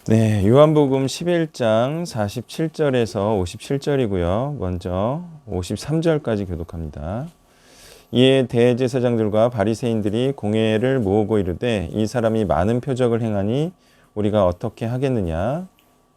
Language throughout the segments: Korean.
네, 요한복음 11장 47절에서 57절이고요. 먼저 53절까지 교독합니다. 이에 대제사장들과 바리새인들이 공회를 모으고 이르되 이 사람이 많은 표적을 행하니 우리가 어떻게 하겠느냐?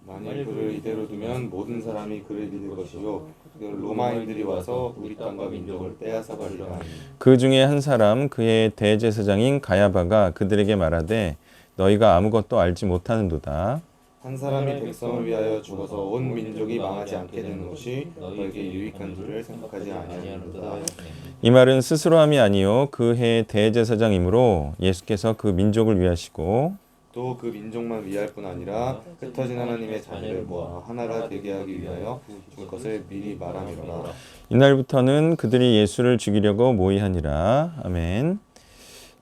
만일 그를 이대로 두면 모든 사람이 그를 믿을 것이요 로마인들이 와서 우리 땅과 민족을 빼앗아 가리라 하니. 그 중에 한 사람 그의 대제사장인 가야바가 그들에게 말하되 너희가 아무것도 알지 못하는도다. 한 사람이 백성을 위하여 죽어서 온 민족이 망하지 않게 되는 것이 너에게 유익한 줄을 생각하지 아니하는도다. 이 말은 스스로 함이 아니요 그 해의 대제사장이므로 예수께서 그 민족을 위하시고 또 그 민족만 위할 뿐 아니라 흩어진 하나님의 자녀를 모아 하나가 되게 하기 위하여 죽을 것을 미리 말함이로라. 이날부터는 그들이 예수를 죽이려고 모의하니라. 아멘.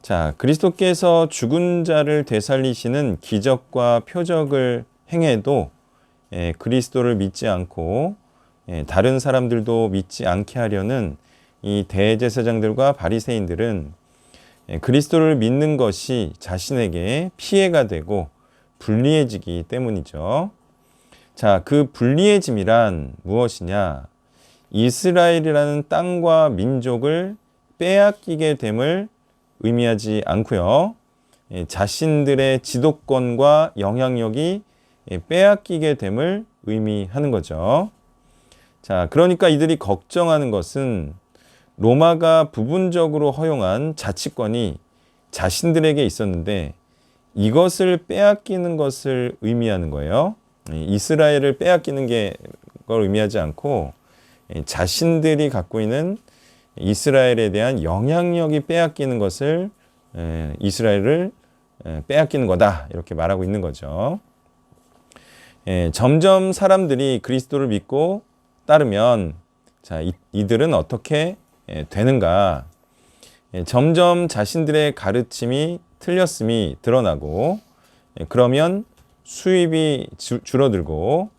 자, 그리스도께서 죽은 자를 되살리시는 기적과 표적을 행해도 그리스도를 믿지 않고 다른 사람들도 믿지 않게 하려는 이 대제사장들과 바리새인들은 그리스도를 믿는 것이 자신에게 피해가 되고 불리해지기 때문이죠. 자, 그 불리해짐이란 무엇이냐? 이스라엘이라는 땅과 민족을 빼앗기게 됨을 의미하지 않고요. 자신들의 지도권과 영향력이 빼앗기게 됨을 의미하는 거죠. 자, 그러니까 이들이 걱정하는 것은 로마가 부분적으로 허용한 자치권이 자신들에게 있었는데 이것을 빼앗기는 것을 의미하는 거예요. 이스라엘을 빼앗기는 걸 의미하지 않고 자신들이 갖고 있는 이스라엘에 대한 영향력이 빼앗기는 것을 이스라엘을 빼앗기는 거다 이렇게 말하고 있는 거죠. 점점 사람들이 그리스도를 믿고 따르면 자, 이들은 어떻게 되는가? 점점 자신들의 가르침이 틀렸음이 드러나고 그러면 수입이 줄어들고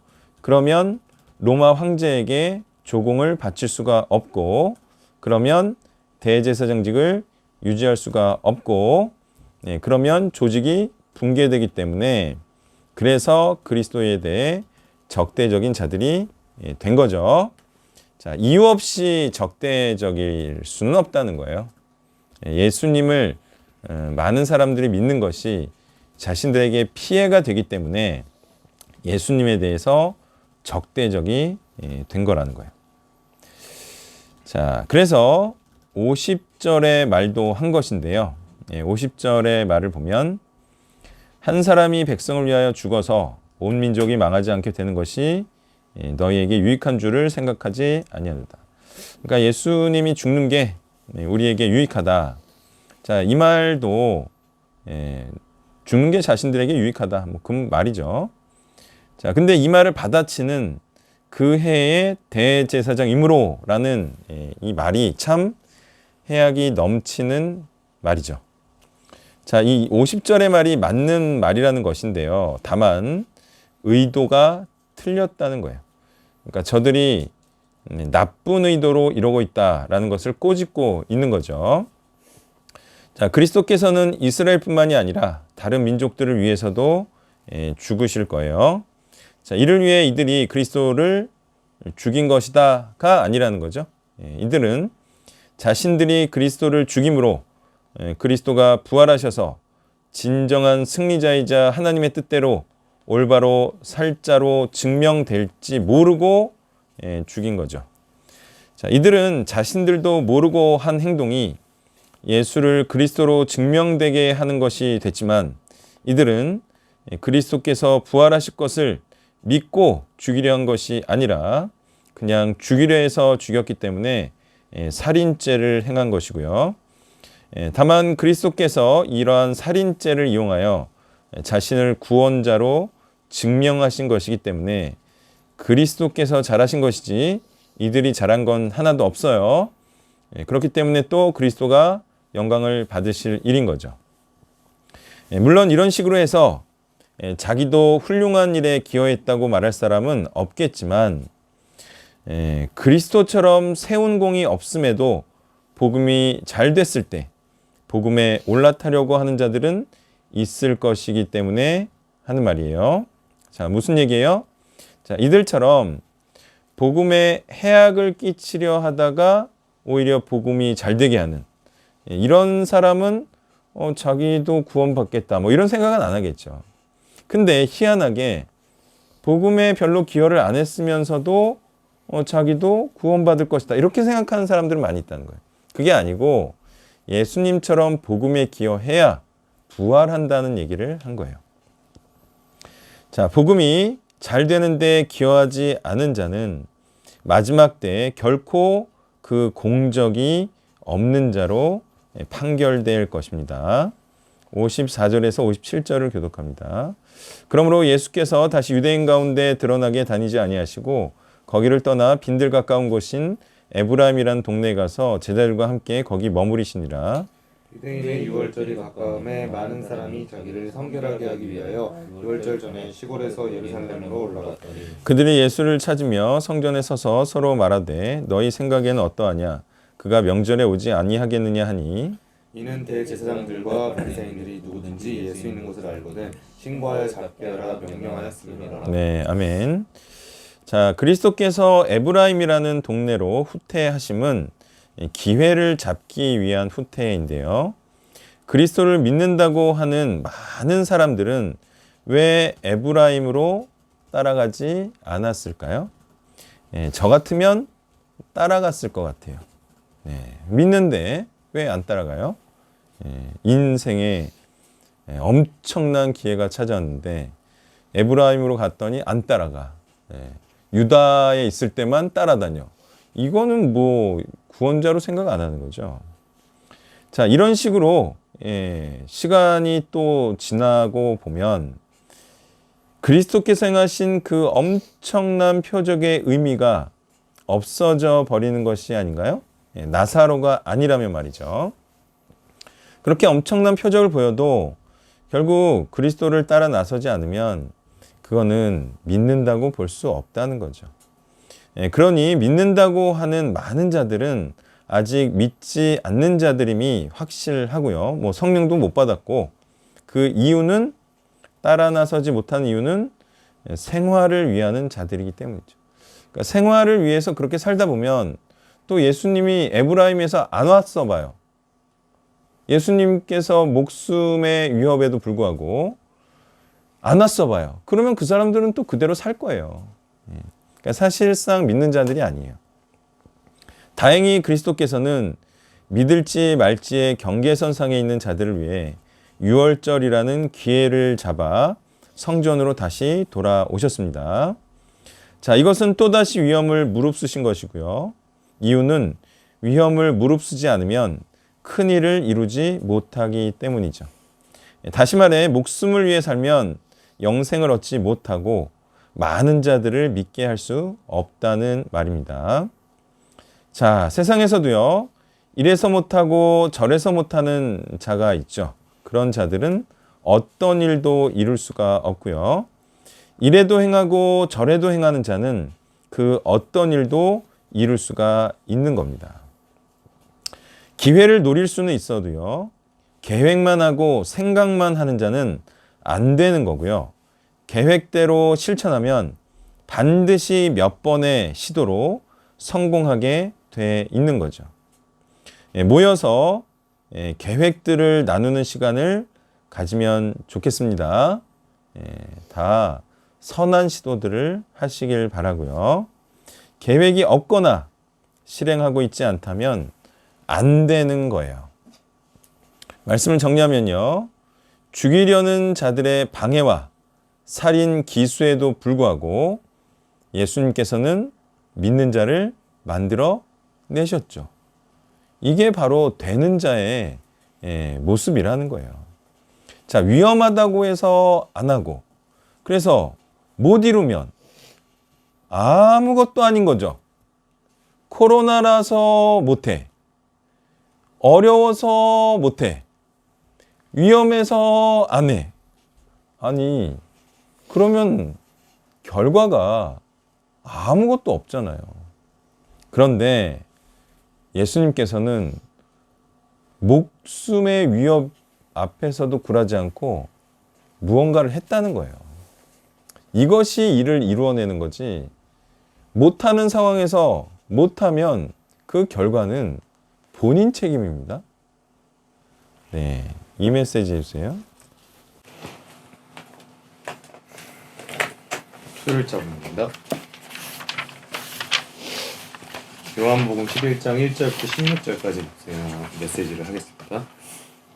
그러면 로마 황제에게 조공을 바칠 수가 없고 그러면 대제사장직을 유지할 수가 없고 그러면 조직이 붕괴되기 때문에 그래서 그리스도에 대해 적대적인 자들이 된 거죠. 자, 이유 없이 적대적일 수는 없다는 거예요. 예수님을 많은 사람들이 믿는 것이 자신들에게 피해가 되기 때문에 예수님에 대해서 적대적이 된 거라는 거예요. 자, 그래서 50절의 말도 한 것인데요. 50절의 말을 보면 한 사람이 백성을 위하여 죽어서 온 민족이 망하지 않게 되는 것이 너희에게 유익한 줄을 생각하지 아니하노라. 그러니까 예수님이 죽는 게 우리에게 유익하다. 자, 이 말도 죽는 게 자신들에게 유익하다. 그 말이죠. 자, 근데 이 말을 받아치는 그 해의 대제사장이므로라는 이 말이 참 해악이 넘치는 말이죠. 자, 이 50절의 말이 맞는 말이라는 것인데요. 다만 의도가 틀렸다는 거예요. 그러니까 저들이 나쁜 의도로 이러고 있다라는 것을 꼬집고 있는 거죠. 자, 그리스도께서는 이스라엘뿐만이 아니라 다른 민족들을 위해서도 죽으실 거예요. 자, 이를 위해 이들이 그리스도를 죽인 것이다가 아니라는 거죠. 이들은 자신들이 그리스도를 죽임으로 그리스도가 부활하셔서 진정한 승리자이자 하나님의 뜻대로 올바로 살자로 증명될지 모르고 죽인 거죠. 자, 이들은 자신들도 모르고 한 행동이 예수를 그리스도로 증명되게 하는 것이 됐지만 이들은 그리스도께서 부활하실 것을 믿고 죽이려 한 것이 아니라 그냥 죽이려 해서 죽였기 때문에 살인죄를 행한 것이고요. 다만 그리스도께서 이러한 살인죄를 이용하여 자신을 구원자로 증명하신 것이기 때문에 그리스도께서 잘하신 것이지 이들이 잘한 건 하나도 없어요. 그렇기 때문에 또 그리스도가 영광을 받으실 일인 거죠. 물론 이런 식으로 해서 자기도 훌륭한 일에 기여했다고 말할 사람은 없겠지만 그리스도처럼 세운 공이 없음에도 복음이 잘 됐을 때 복음에 올라타려고 하는 자들은 있을 것이기 때문에 하는 말이에요. 자, 무슨 얘기예요? 자, 이들처럼 복음에 해악을 끼치려 하다가 오히려 복음이 잘 되게 하는 이런 사람은 자기도 구원받겠다 뭐 이런 생각은 안 하겠죠. 근데 희한하게 복음에 별로 기여를 안 했으면서도 자기도 구원받을 것이다 이렇게 생각하는 사람들은 많이 있다는 거예요. 그게 아니고 예수님처럼 복음에 기여해야 부활한다는 얘기를 한 거예요. 자, 복음이 잘 되는데 기여하지 않은 자는 마지막 때에 결코 그 공적이 없는 자로 판결될 것입니다. 54절에서 57절을 교독합니다. 그러므로 예수께서 다시 유대인 가운데 드러나게 다니지 아니하시고 거기를 떠나 빈들 가까운 곳인 에브라임이라는 동네에 가서 제자들과 함께 거기 머무리시니라. 유대인의 유월절이 가까움에 많은 사람이 자기를 성결하게 하기 위하여 유월절 전에 시골에서 예루살렘으로 올라갔더니 그들이 예수를 찾으며 성전에 서서 서로 말하되 너희 생각에는 어떠하냐 그가 명절에 오지 아니하겠느냐 하니 이는 대제사장들과 바리새인들이 누구든지 예수 있는 곳을 알거든 신고하여 잡게 하라 명령하였습니다. 네, 아멘. 자, 그리스도께서 에브라임이라는 동네로 후퇴하심은 기회를 잡기 위한 후퇴인데요. 그리스도를 믿는다고 하는 많은 사람들은 왜 에브라임으로 따라가지 않았을까요? 저 같으면 따라갔을 것 같아요. 믿는데 왜 안 따라가요? 인생에 엄청난 기회가 찾아왔는데 에브라임으로 갔더니 안 따라가. 유다에 있을 때만 따라다녀. 이거는 뭐 구원자로 생각 안 하는 거죠. 자, 이런 식으로 시간이 또 지나고 보면 그리스도께서 행하신 그 엄청난 표적의 의미가 없어져 버리는 것이 아닌가요? 나사로가 아니라면 말이죠. 그렇게 엄청난 표적을 보여도 결국 그리스도를 따라 나서지 않으면 그거는 믿는다고 볼 수 없다는 거죠. 그러니 믿는다고 하는 많은 자들은 아직 믿지 않는 자들임이 확실하고요. 뭐 성령도 못 받았고 그 이유는 따라 나서지 못한 이유는 생활을 위하는 자들이기 때문이죠. 그러니까 생활을 위해서 그렇게 살다 보면 또 예수님이 에브라임에서 안 왔어 봐요. 예수님께서 목숨의 위협에도 불구하고 안 왔어 봐요. 그러면 그 사람들은 또 그대로 살 거예요. 그러니까 사실상 믿는 자들이 아니에요. 다행히 그리스도께서는 믿을지 말지의 경계선상에 있는 자들을 위해 유월절이라는 기회를 잡아 성전으로 다시 돌아오셨습니다. 자, 이것은 또다시 위험을 무릅쓰신 것이고요. 이유는 위험을 무릅쓰지 않으면 큰 일을 이루지 못하기 때문이죠. 다시 말해 목숨을 위해 살면 영생을 얻지 못하고 많은 자들을 믿게 할 수 없다는 말입니다. 자, 세상에서도요. 이래서 못하고 저래서 못하는 자가 있죠. 그런 자들은 어떤 일도 이룰 수가 없고요. 이래도 행하고 저래도 행하는 자는 그 어떤 일도 이룰 수가 있는 겁니다. 기회를 노릴 수는 있어도요. 계획만 하고 생각만 하는 자는 안 되는 거고요. 계획대로 실천하면 반드시 몇 번의 시도로 성공하게 돼 있는 거죠. 모여서 계획들을 나누는 시간을 가지면 좋겠습니다. 다 선한 시도들을 하시길 바라고요. 계획이 없거나 실행하고 있지 않다면 안 되는 거예요. 말씀을 정리하면요. 죽이려는 자들의 방해와 살인 기수에도 불구하고 예수님께서는 믿는 자를 만들어 내셨죠. 이게 바로 되는 자의 모습이라는 거예요. 자, 위험하다고 해서 안 하고 그래서 못 이루면 아무것도 아닌 거죠. 코로나라서 못해. 어려워서 못해. 위험해서 안 해. 아니, 그러면 결과가 아무것도 없잖아요. 그런데 예수님께서는 목숨의 위협 앞에서도 굴하지 않고 무언가를 했다는 거예요. 이것이 일을 이루어내는 거지. 못하는 상황에서 못하면 그 결과는 본인 책임입니다. 네, 이 메시지 해주세요. 표를 잡습니다. 요한복음 11장 1절부터 16절까지 메시지를 하겠습니다.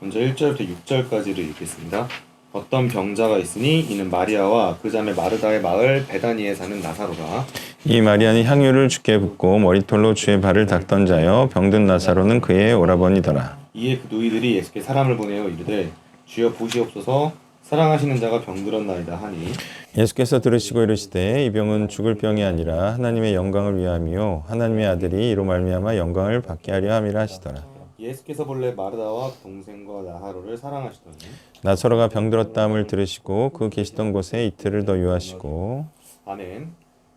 먼저 1절부터 6절까지를 읽겠습니다. 어떤 병자가 있으니 이는 마리아와 그 자매 마르다의 마을 베다니에 사는 나사로라. 이 마리아는 향유를 주께 붓고 머리털로 주의 발을 닦던 자여 병든 나사로는 그의 오라버니더라. 이에 그 노이들이 예수께 사람을 보내어 이르되 주여 보시옵소서 사랑하시는 자가 병들었나이다 하니 예수께서 들으시고 이르시되 이 병은 죽을 병이 아니라 하나님의 영광을 위함이요 하나님의 아들이 이로 말미암아 영광을 받게 하려 함이라 하시더라. 예수께서 본래 마르다와 동생과 나사로를 사랑하시더니 나사로가 병들었다함을 들으시고 그 계시던 곳에 이틀을 더 유하시고. 아멘.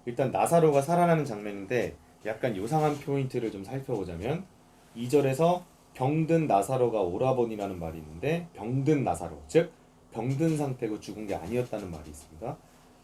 일단 나사로가 살아나는 장면인데 약간 요상한 포인트를 좀 살펴보자면 2절에서 병든 나사로가 오라버니라는 말이 있는데 병든 나사로, 즉 병든 상태고 죽은 게 아니었다는 말이 있습니다.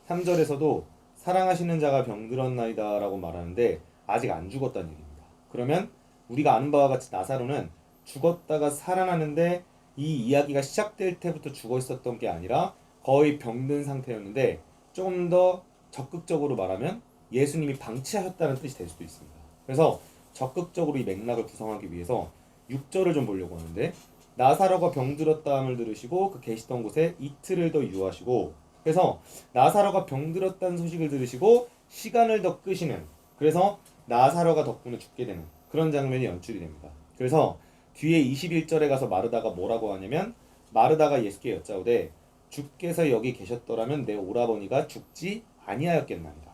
3절에서도 사랑하시는 자가 병들었나이다 라고 말하는데 아직 안 죽었다는 얘기입니다. 그러면 우리가 아는 바와 같이 나사로는 죽었다가 살아나는데 이 이야기가 시작될 때부터 죽어 있었던 게 아니라 거의 병든 상태였는데 조금 더 적극적으로 말하면 예수님이 방치하셨다는 뜻이 될 수도 있습니다. 그래서 적극적으로 이 맥락을 구성하기 위해서 6절을 좀 보려고 하는데 나사로가 병들었다함을 들으시고 그 계시던 곳에 이틀을 더 유하시고, 그래서 나사로가 병들었다는 소식을 들으시고 시간을 더 끄시는, 그래서 나사로가 덕분에 죽게 되는 그런 장면이 연출이 됩니다. 그래서 뒤에 21절에 가서 마르다가 뭐라고 하냐면 마르다가 예수께 여짜오되 주께서 여기 계셨더라면 내 오라버니가 죽지 아니하였겠나이다.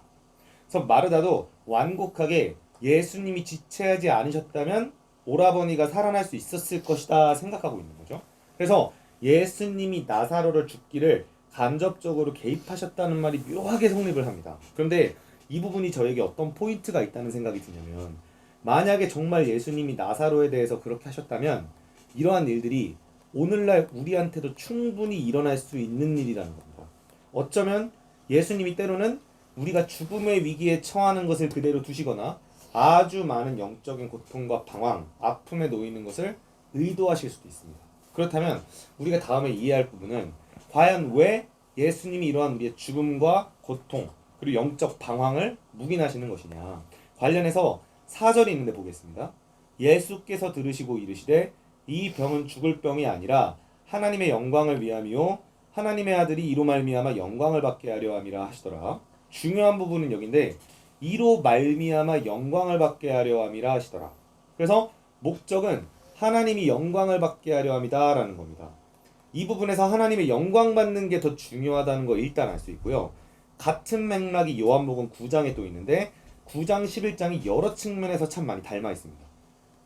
그래서 마르다도 완곡하게 예수님이 지체하지 않으셨다면 오라버니가 살아날 수 있었을 것이다 생각하고 있는 거죠. 그래서 예수님이 나사로를 죽기를 간접적으로 개입하셨다는 말이 묘하게 성립을 합니다. 그런데 이 부분이 저에게 어떤 포인트가 있다는 생각이 드냐면, 만약에 정말 예수님이 나사로에 대해서 그렇게 하셨다면 이러한 일들이 오늘날 우리한테도 충분히 일어날 수 있는 일이라는 겁니다. 어쩌면 예수님이 때로는 우리가 죽음의 위기에 처하는 것을 그대로 두시거나 아주 많은 영적인 고통과 방황, 아픔에 놓이는 것을 의도하실 수도 있습니다. 그렇다면 우리가 다음에 이해할 부분은 과연 왜 예수님이 이러한 우리의 죽음과 고통 그리고 영적 방황을 묵인하시는 것이냐, 관련해서 4절이 있는데 보겠습니다. 예수께서 들으시고 이르시되 이 병은 죽을 병이 아니라 하나님의 영광을 위함이요 하나님의 아들이 이로 말미암아 영광을 받게 하려 함이라 하시더라. 중요한 부분은 여기인데 이로 말미암아 영광을 받게 하려 함이라 하시더라. 그래서 목적은 하나님이 영광을 받게 하려 함이다 라는 겁니다. 이 부분에서 하나님의 영광 받는 게 더 중요하다는 거 일단 알 수 있고요. 같은 맥락이 요한복음 9장에 또 있는데 9장 11장이 여러 측면에서 참 많이 닮아 있습니다.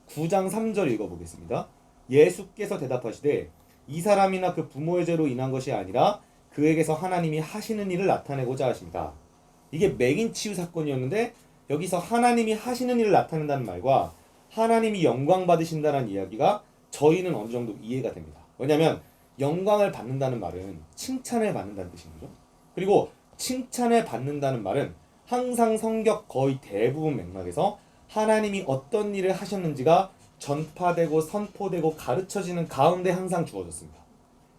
9장 3절 읽어보겠습니다. 예수께서 대답하시되 이 사람이나 그 부모의 죄로 인한 것이 아니라 그에게서 하나님이 하시는 일을 나타내고자 하십니다. 이게 맥인 치유 사건이었는데 여기서 하나님이 하시는 일을 나타낸다는 말과 하나님이 영광 받으신다는 이야기가 저희는 어느 정도 이해가 됩니다. 왜냐하면 영광을 받는다는 말은 칭찬을 받는다는 뜻인 거죠. 그리고 칭찬을 받는다는 말은 항상 성격 거의 대부분 맥락에서 하나님이 어떤 일을 하셨는지가 전파되고 선포되고 가르쳐지는 가운데 항상 주어졌습니다.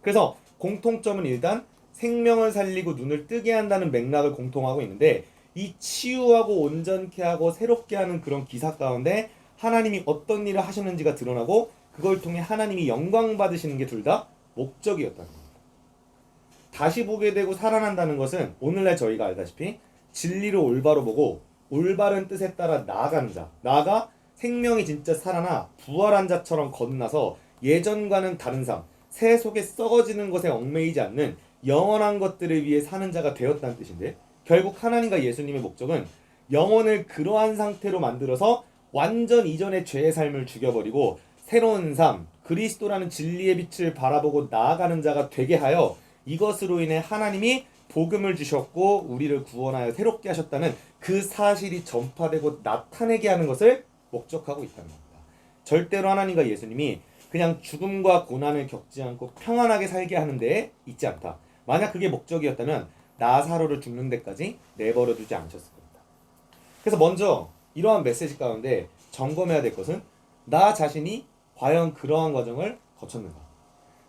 그래서 공통점은 일단 생명을 살리고 눈을 뜨게 한다는 맥락을 공통하고 있는데, 이 치유하고 온전케 하고 새롭게 하는 그런 기사 가운데 하나님이 어떤 일을 하셨는지가 드러나고 그걸 통해 하나님이 영광 받으시는 게 둘 다 목적이었다는 겁니다. 다시 보게 되고 살아난다는 것은 오늘날 저희가 알다시피 진리를 올바로 보고 올바른 뜻에 따라 나아가는 자, 나아가 생명이 진짜 살아나 부활한 자처럼 거듭나서 예전과는 다른 삶, 새 속에 썩어지는 것에 얽매이지 않는 영원한 것들을 위해 사는 자가 되었다는 뜻인데, 결국 하나님과 예수님의 목적은 영혼을 그러한 상태로 만들어서 완전 이전의 죄의 삶을 죽여버리고 새로운 삶, 그리스도라는 진리의 빛을 바라보고 나아가는 자가 되게 하여 이것으로 인해 하나님이 복음을 주셨고 우리를 구원하여 새롭게 하셨다는 그 사실이 전파되고 나타내게 하는 것을 목적하고 있다는 겁니다. 절대로 하나님과 예수님이 그냥 죽음과 고난을 겪지 않고 평안하게 살게 하는 데에 있지 않다. 만약 그게 목적이었다면 나사로를 죽는 데까지 내버려 두지 않으셨을 겁니다. 그래서 먼저 이러한 메시지 가운데 점검해야 될 것은 나 자신이 과연 그러한 과정을 거쳤는가.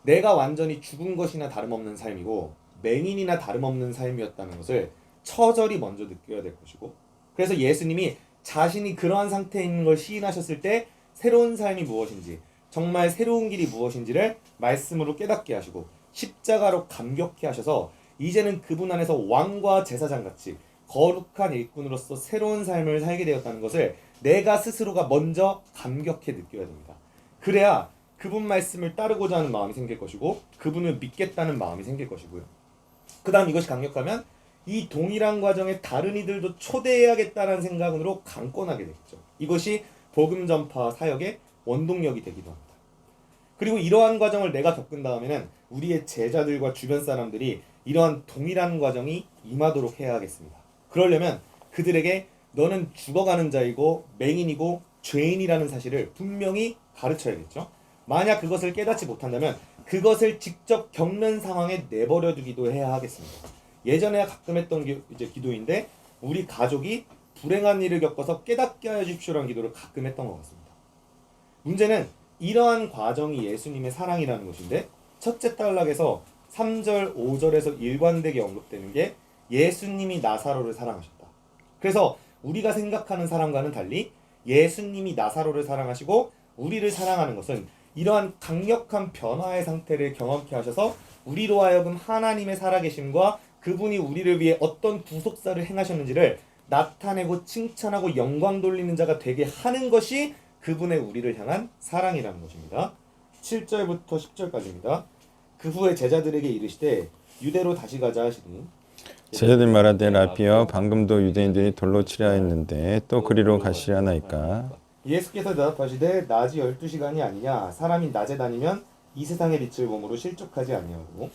내가 완전히 죽은 것이나 다름없는 삶이고 맹인이나 다름없는 삶이었다는 것을 처절히 먼저 느껴야 될 것이고, 그래서 예수님이 자신이 그러한 상태에 있는 걸 시인하셨을 때 새로운 삶이 무엇인지, 정말 새로운 길이 무엇인지를 말씀으로 깨닫게 하시고 십자가로 감격해 하셔서 이제는 그분 안에서 왕과 제사장 같이 거룩한 일꾼으로서 새로운 삶을 살게 되었다는 것을 내가 스스로가 먼저 감격해 느껴야 됩니다. 그래야 그분 말씀을 따르고자 하는 마음이 생길 것이고 그분을 믿겠다는 마음이 생길 것이고요. 그 다음 이것이 강력하면 이 동일한 과정에 다른 이들도 초대해야겠다는 생각으로 강권하게 되겠죠. 이것이 복음 전파 사역의 원동력이 되기도 합니다. 그리고 이러한 과정을 내가 겪은 다음에는 우리의 제자들과 주변 사람들이 이러한 동일한 과정이 임하도록 해야 하겠습니다. 그러려면 그들에게 너는 죽어가는 자이고 맹인이고 죄인이라는 사실을 분명히 가르쳐야겠죠. 만약 그것을 깨닫지 못한다면 그것을 직접 겪는 상황에 내버려 두기도 해야 하겠습니다. 예전에 가끔 했던 기도인데 우리 가족이 불행한 일을 겪어서 깨닫게 하여 주십시오라는 기도를 가끔 했던 것 같습니다. 문제는 이러한 과정이 예수님의 사랑이라는 것인데 첫째 단락에서 3절, 5절에서 일관되게 언급되는 게 예수님이 나사로를 사랑하셨다. 그래서 우리가 생각하는 사랑과는 달리 예수님이 나사로를 사랑하시고 우리를 사랑하는 것은 이러한 강력한 변화의 상태를 경험케 하셔서 우리로 하여금 하나님의 살아계심과 그분이 우리를 위해 어떤 구속사를 행하셨는지를 나타내고 칭찬하고 영광 돌리는 자가 되게 하는 것이 그분의 우리를 향한 사랑이라는 것입니다. 7절부터 10절까지입니다. 그 후에 제자들에게 이르시되 유대로 다시 가자 하시니 제자들 말하되 라피여 방금도 유대인들이 돌로 치려 했는데 또 그리로 가시려나이까. 예수께서 대답하시되 낮이 12시간이 아니냐 사람이 낮에 다니면 이 세상의 빛을 몸으로 실족하지 아니하고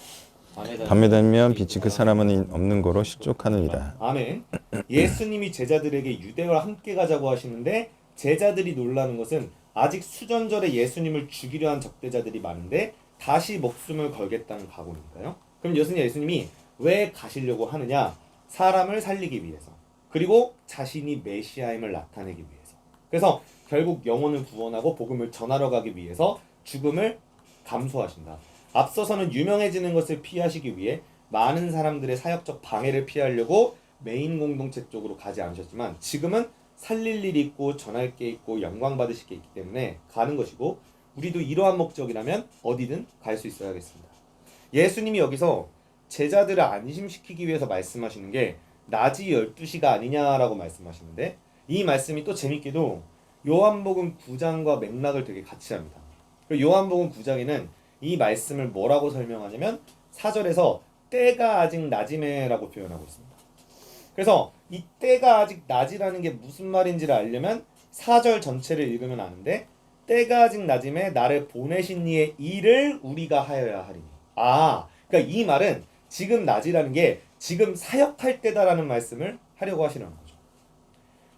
밤에 다니면 빛이 그 사람은 없는 거로 실족하느니라. 아멘. 예수님이 제자들에게 유대와 함께 가자고 하시는데 제자들이 놀라는 것은 아직 수전절에 예수님을 죽이려 한 적대자들이 많은데 다시 목숨을 걸겠다는 각오니까요. 그럼 예수님이 왜 가시려고 하느냐? 사람을 살리기 위해서, 그리고 자신이 메시아임을 나타내기 위해서. 그래서 결국 영혼을 구원하고 복음을 전하러 가기 위해서 죽음을 감수하신다. 앞서서는 유명해지는 것을 피하시기 위해 많은 사람들의 사역적 방해를 피하려고 메인 공동체 쪽으로 가지 않으셨지만 지금은 살릴 일이 있고 전할 게 있고 영광 받으실 게 있기 때문에 가는 것이고, 우리도 이러한 목적이라면 어디든 갈 수 있어야겠습니다. 예수님이 여기서 제자들을 안심시키기 위해서 말씀하시는 게 낮이 12시가 아니냐라고 말씀하시는데, 이 말씀이 또 재밌게도 요한복음 9장과 맥락을 되게 같이 합니다. 요한복음 9장에는 이 말씀을 뭐라고 설명하냐면 4절에서 때가 아직 낮이매라고 표현하고 있습니다. 그래서 이 때가 아직 낮이라는 게 무슨 말인지를 알려면 4절 전체를 읽으면 아는데, 때가 아직 낮이매 나를 보내신 이의 일을 우리가 하여야 하리니. 그러니까 이 말은 지금 낮이라는 게 지금 사역할 때다라는 말씀을 하려고 하시는 거죠.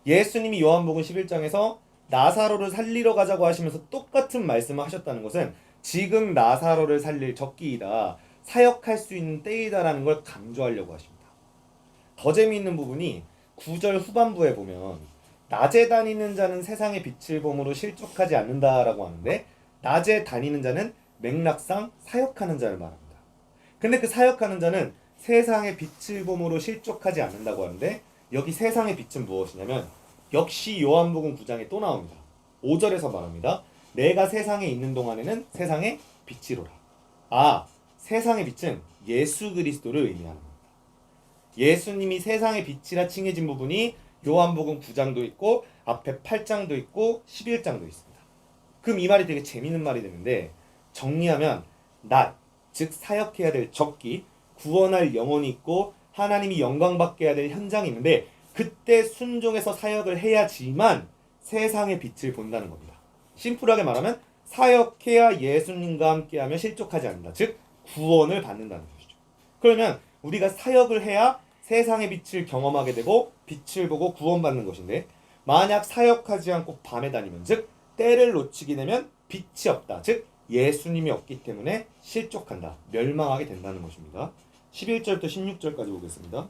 예수님이 요한복음 11장에서 나사로를 살리러 가자고 하시면서 똑같은 말씀을 하셨다는 것은 지금 나사로를 살릴 적기이다, 사역할 수 있는 때이다라는 걸 강조하려고 하십니다. 더 재미있는 부분이 9절 후반부에 보면 낮에 다니는 자는 세상의 빛을 봄으로 실족하지 않는다라고 하는데, 낮에 다니는 자는 맥락상 사역하는 자를 말합니다. 근데 그 사역하는 자는 세상의 빛을 봄으로 실족하지 않는다고 하는데, 여기 세상의 빛은 무엇이냐면 역시 요한복음 9장에 또 나옵니다. 5절에서 말합니다. 내가 세상에 있는 동안에는 세상의 빛이로라. 세상의 빛은 예수 그리스도를 의미하는 겁니다. 예수님이 세상의 빛이라 칭해진 부분이 요한복음 9장도 있고 앞에 8장도 있고 11장도 있습니다. 그럼 이 말이 되게 재밌는 말이 되는데, 정리하면 낮, 즉 사역해야 될 적기, 구원할 영혼이 있고 하나님이 영광받게 해야 될 현장이 있는데 그때 순종해서 사역을 해야지만 세상의 빛을 본다는 겁니다. 심플하게 말하면 사역해야 예수님과 함께하며 실족하지 않는다. 즉 구원을 받는다는 것이죠. 그러면 우리가 사역을 해야 세상의 빛을 경험하게 되고 빛을 보고 구원받는 것인데, 만약 사역하지 않고 밤에 다니면, 즉 때를 놓치게 되면 빛이 없다, 즉 예수님이 없기 때문에 실족한다, 멸망하게 된다는 것입니다. 11절부터 16절까지 보겠습니다.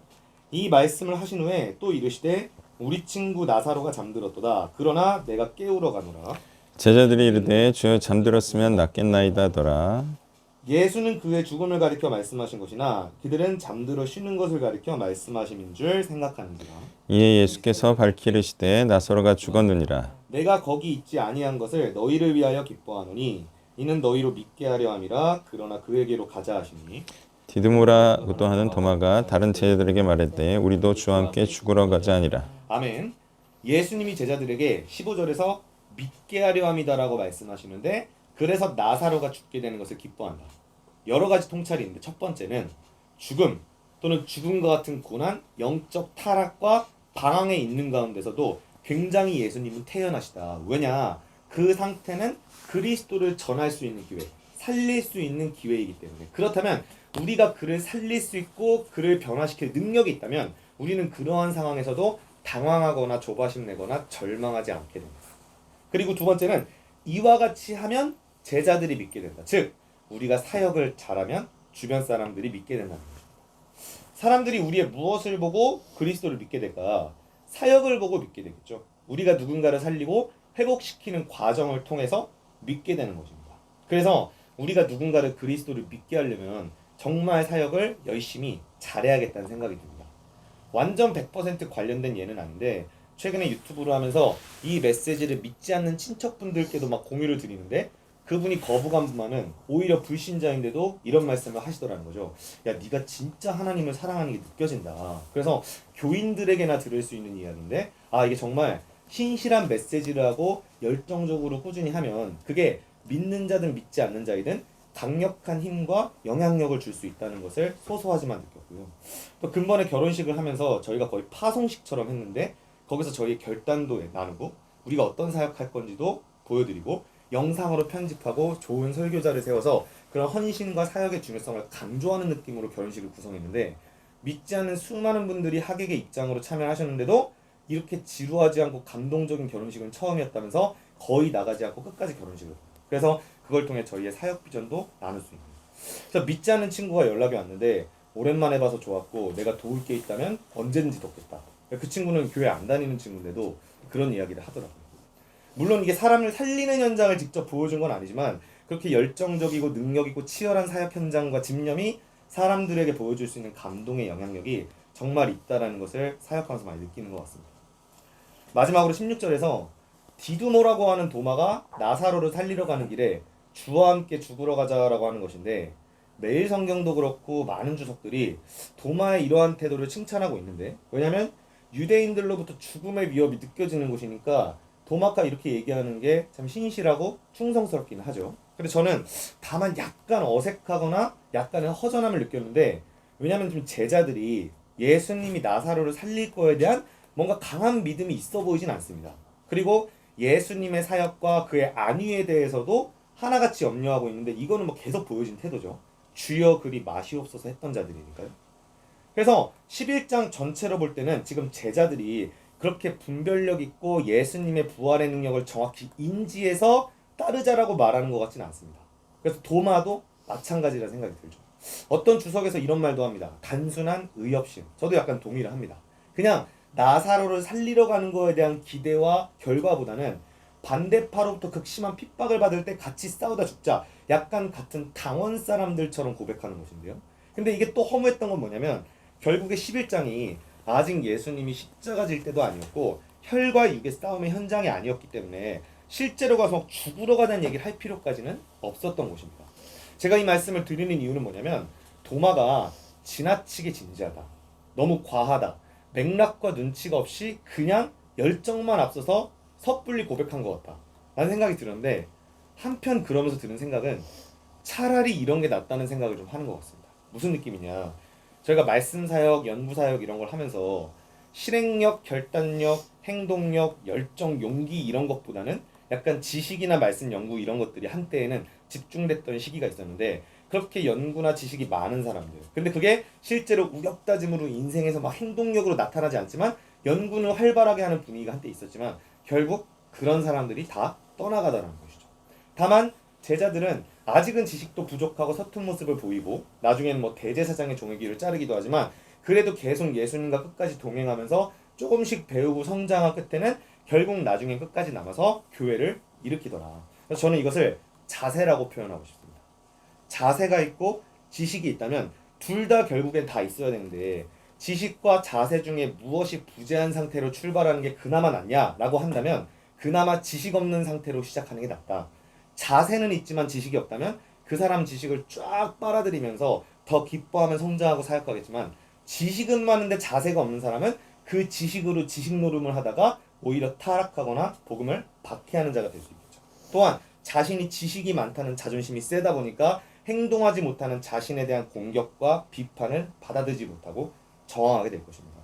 이 말씀을 하신 후에 또 이르시되 우리 친구 나사로가 잠들었도다. 그러나 내가 깨우러 가노라. 제자들이 이르되 주여 잠들었으면 낫겠나이다 하더라. 예수는 그의 죽음을 가리켜 말씀하신 것이나 그들은 잠들어 쉬는 것을 가리켜 말씀하심인 줄 생각하는지라. 이에 예수께서 밝히시되 나사로가 죽었느니라. 내가 거기 있지 아니한 것을 너희를 위하여 기뻐하노니 이는 너희로 믿게 하려 함이라. 그러나 그에게로 가자 하시니 디드모라고도 하는 도마가 다른 제자들에게 말했되 우리도 주와 함께 죽으러 가자 하니라. 아멘. 예수님이 제자들에게 15절에서 믿게 하려 함이다라고 말씀하시는데 그래서 나사로가 죽게 되는 것을 기뻐한다. 여러 가지 통찰이 있는데 첫 번째는 죽음 또는 죽음과 같은 고난, 영적 타락과 방황에 있는 가운데서도 굉장히 예수님은 태연하시다. 왜냐? 그 상태는 그리스도를 전할 수 있는 기회, 살릴 수 있는 기회이기 때문에. 그렇다면 우리가 그를 살릴 수 있고 그를 변화시킬 능력이 있다면 우리는 그러한 상황에서도 당황하거나 조바심 내거나 절망하지 않게 됩니다. 그리고 두 번째는 이와 같이 하면 제자들이 믿게 된다. 즉 우리가 사역을 잘하면 주변 사람들이 믿게 된다는 거죠. 사람들이 우리의 무엇을 보고 그리스도를 믿게 될까? 사역을 보고 믿게 되겠죠. 우리가 누군가를 살리고 회복시키는 과정을 통해서 믿게 되는 것입니다. 그래서 우리가 누군가를 그리스도를 믿게 하려면 정말 사역을 열심히 잘해야겠다는 생각이 듭니다. 완전 100% 관련된 예는 아닌데 최근에 유튜브로 하면서 이 메시지를 믿지 않는 친척분들께도 막 공유를 드리는데 그분이 거부감보다는 오히려 불신자인데도 이런 말씀을 하시더라는 거죠. 야, 네가 진짜 하나님을 사랑하는 게 느껴진다. 그래서 교인들에게나 들을 수 있는 이야기인데 이게 정말 신실한 메시지를 하고 열정적으로 꾸준히 하면 그게 믿는 자든 믿지 않는 자이든 강력한 힘과 영향력을 줄 수 있다는 것을 소소하지만 느꼈고요. 또 근본에 결혼식을 하면서 저희가 거의 파송식처럼 했는데 거기서 저희 결단도 나누고 우리가 어떤 사역할 건지도 보여드리고 영상으로 편집하고 좋은 설교자를 세워서 그런 헌신과 사역의 중요성을 강조하는 느낌으로 결혼식을 구성했는데 믿지 않는 수많은 분들이 하객의 입장으로 참여하셨는데도 이렇게 지루하지 않고 감동적인 결혼식은 처음이었다면서 거의 나가지 않고 끝까지 결혼식을 그래서 그걸 통해 저희의 사역 비전도 나눌 수 있는. 그래서 믿지 않는 친구가 연락이 왔는데 오랜만에 봐서 좋았고 내가 도울 게 있다면 언제든지 돕겠다. 그 친구는 교회 안 다니는 친구인데도 그런 이야기를 하더라고요. 물론 이게 사람을 살리는 현장을 직접 보여준 건 아니지만 그렇게 열정적이고 능력있고 치열한 사역 현장과 집념이 사람들에게 보여줄 수 있는 감동의 영향력이 정말 있다라는 것을 사역하면서 많이 느끼는 것 같습니다. 마지막으로 16절에서 디두모라고 하는 도마가 나사로를 살리러 가는 길에 주와 함께 죽으러 가자라고 하는 것인데 매일 성경도 그렇고 많은 주석들이 도마의 이러한 태도를 칭찬하고 있는데 왜냐하면 유대인들로부터 죽음의 위협이 느껴지는 곳이니까 도마가 이렇게 얘기하는 게 참 신실하고 충성스럽긴 하죠. 근데 저는 다만 약간 어색하거나 약간의 허전함을 느꼈는데 왜냐하면 좀 제자들이 예수님이 나사로를 살릴 거에 대한 뭔가 강한 믿음이 있어 보이진 않습니다. 그리고 예수님의 사역과 그의 안위에 대해서도 하나같이 염려하고 있는데 이거는 뭐 계속 보여진 태도죠. 주여 그리 마시옵소서 했던 자들이니까요. 그래서 11장 전체로 볼 때는 지금 제자들이 그렇게 분별력 있고 예수님의 부활의 능력을 정확히 인지해서 따르자라고 말하는 것 같지는 않습니다. 그래서 도마도 마찬가지라 생각이 들죠. 어떤 주석에서 이런 말도 합니다. 단순한 의협심. 저도 약간 동의를 합니다. 그냥 나사로를 살리러 가는 거에 대한 기대와 결과보다는 반대파로부터 극심한 핍박을 받을 때 같이 싸우다 죽자. 약간 같은 당원 사람들처럼 고백하는 것인데요. 근데 이게 또 허무했던 건 뭐냐면 결국에 11장이 아직 예수님이 십자가 질 때도 아니었고 혈과 육의 싸움의 현장이 아니었기 때문에 실제로 가서 죽으러 가자는 얘기를 할 필요까지는 없었던 것입니다. 제가 이 말씀을 드리는 이유는 뭐냐면 도마가 지나치게 진지하다. 너무 과하다. 맥락과 눈치가 없이 그냥 열정만 앞서서 섣불리 고백한 것 같다 라는 생각이 들었는데 한편 그러면서 드는 생각은 차라리 이런 게 낫다는 생각을 좀 하는 것 같습니다. 무슨 느낌이냐, 저희가 말씀사역, 연구사역 이런 걸 하면서 실행력, 결단력, 행동력, 열정, 용기 이런 것보다는 약간 지식이나 말씀 연구 이런 것들이 한때에는 집중됐던 시기가 있었는데 그렇게 연구나 지식이 많은 사람들, 근데 그게 실제로 우격다짐으로 인생에서 막 행동력으로 나타나지 않지만 연구는 활발하게 하는 분위기가 한때 있었지만 결국 그런 사람들이 다 떠나가다라는 것이죠. 다만 제자들은 아직은 지식도 부족하고 서툰 모습을 보이고 나중에는 뭐 대제사장의 종의 귀를 자르기도 하지만 그래도 계속 예수님과 끝까지 동행하면서 조금씩 배우고 성장한 끝에는 결국 나중엔 끝까지 남아서 교회를 일으키더라. 그래서 저는 이것을 자세라고 표현하고 싶습니다. 자세가 있고 지식이 있다면 둘 다 결국엔 다 있어야 되는데 지식과 자세 중에 무엇이 부재한 상태로 출발하는 게 그나마 낫냐라고 한다면 그나마 지식 없는 상태로 시작하는 게 낫다. 자세는 있지만 지식이 없다면 그 사람 지식을 쫙 빨아들이면서 더 기뻐하며 성장하고 사역하겠지만 지식은 많은데 자세가 없는 사람은 그 지식으로 지식 노름을 하다가 오히려 타락하거나 복음을 박해하는 자가 될 수 있겠죠. 또한 자신이 지식이 많다는 자존심이 세다 보니까 행동하지 못하는 자신에 대한 공격과 비판을 받아들이지 못하고 저항하게 될 것입니다.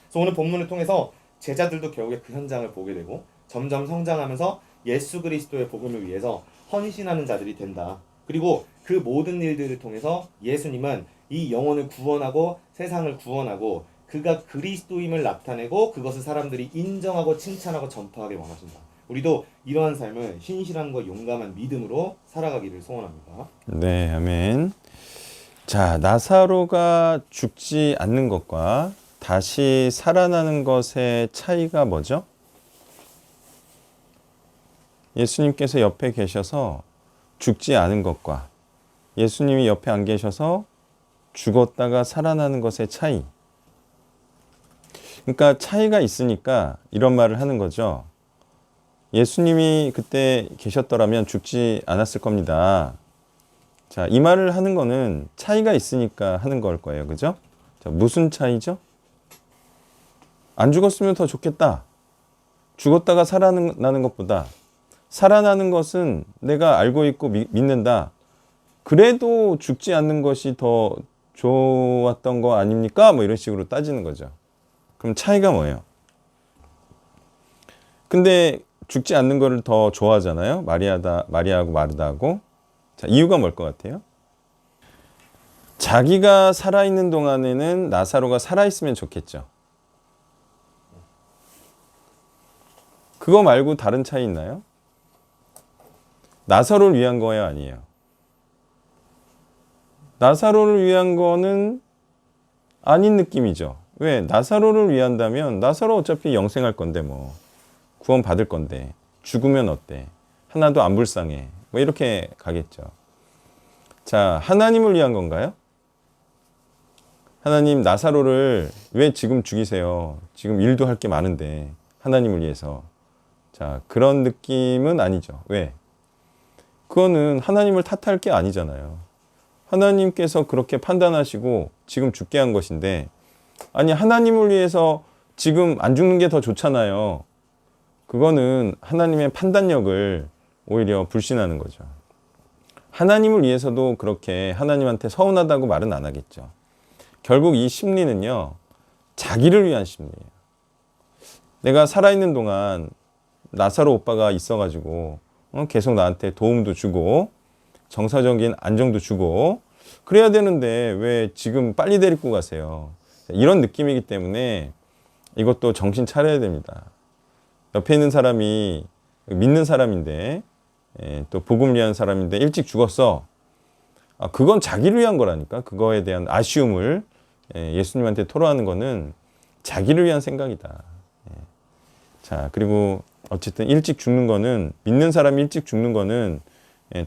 그래서 오늘 본문을 통해서 제자들도 결국에 그 현장을 보게 되고 점점 성장하면서 예수 그리스도의 복음을 위해서 헌신하는 자들이 된다. 그리고 그 모든 일들을 통해서 예수님은 이 영혼을 구원하고 세상을 구원하고 그가 그리스도임을 나타내고 그것을 사람들이 인정하고 칭찬하고 전파하길 원하신다. 우리도 이러한 삶을 신실함과 용감한 믿음으로 살아가기를 소원합니다. 네, 아멘. 자, 나사로가 죽지 않는 것과 다시 살아나는 것의 차이가 뭐죠? 예수님께서 옆에 계셔서 죽지 않은 것과 예수님이 옆에 안 계셔서 죽었다가 살아나는 것의 차이. 그러니까 차이가 있으니까 이런 말을 하는 거죠. 예수님이 그때 계셨더라면 죽지 않았을 겁니다. 자, 이 말을 하는 거는 차이가 있으니까 하는 걸 거예요. 그죠? 자, 무슨 차이죠? 안 죽었으면 더 좋겠다. 죽었다가 살아나는 것보다 살아나는 것은 내가 알고 있고 믿는다. 그래도 죽지 않는 것이 더 좋았던 거 아닙니까? 뭐 이런 식으로 따지는 거죠. 그럼 차이가 뭐예요? 근데 죽지 않는 거를 더 좋아하잖아요. 마리아하고 마르다하고. 자, 이유가 뭘 것 같아요? 자기가 살아있는 동안에는 나사로가 살아있으면 좋겠죠. 그거 말고 다른 차이 있나요? 나사로를 위한 거예요, 아니에요? 나사로를 위한 거는 아닌 느낌이죠. 왜? 나사로를 위한다면 나사로 어차피 영생할 건데 뭐 구원 받을 건데 죽으면 어때? 하나도 안 불쌍해. 뭐 이렇게 가겠죠. 자, 하나님을 위한 건가요? 하나님 나사로를 왜 지금 죽이세요? 지금 일도 할 게 많은데 하나님을 위해서. 자, 그런 느낌은 아니죠. 왜? 그거는 하나님을 탓할 게 아니잖아요. 하나님께서 그렇게 판단하시고 지금 죽게 한 것인데, 아니 하나님을 위해서 지금 안 죽는 게 더 좋잖아요. 그거는 하나님의 판단력을 오히려 불신하는 거죠. 하나님을 위해서도 그렇게 하나님한테 서운하다고 말은 안 하겠죠. 결국 이 심리는요, 자기를 위한 심리예요. 내가 살아있는 동안 나사로 오빠가 있어가지고 계속 나한테 도움도 주고 정서적인 안정도 주고 그래야 되는데 왜 지금 빨리 데리고 가세요? 이런 느낌이기 때문에 이것도 정신 차려야 됩니다. 옆에 있는 사람이 믿는 사람인데 또 복음을 위한 사람인데 일찍 죽었어. 그건 자기를 위한 거라니까. 그거에 대한 아쉬움을 예수님한테 토로하는 거는 자기를 위한 생각이다. 자, 그리고 어쨌든 일찍 죽는 거는, 믿는 사람이 일찍 죽는 거는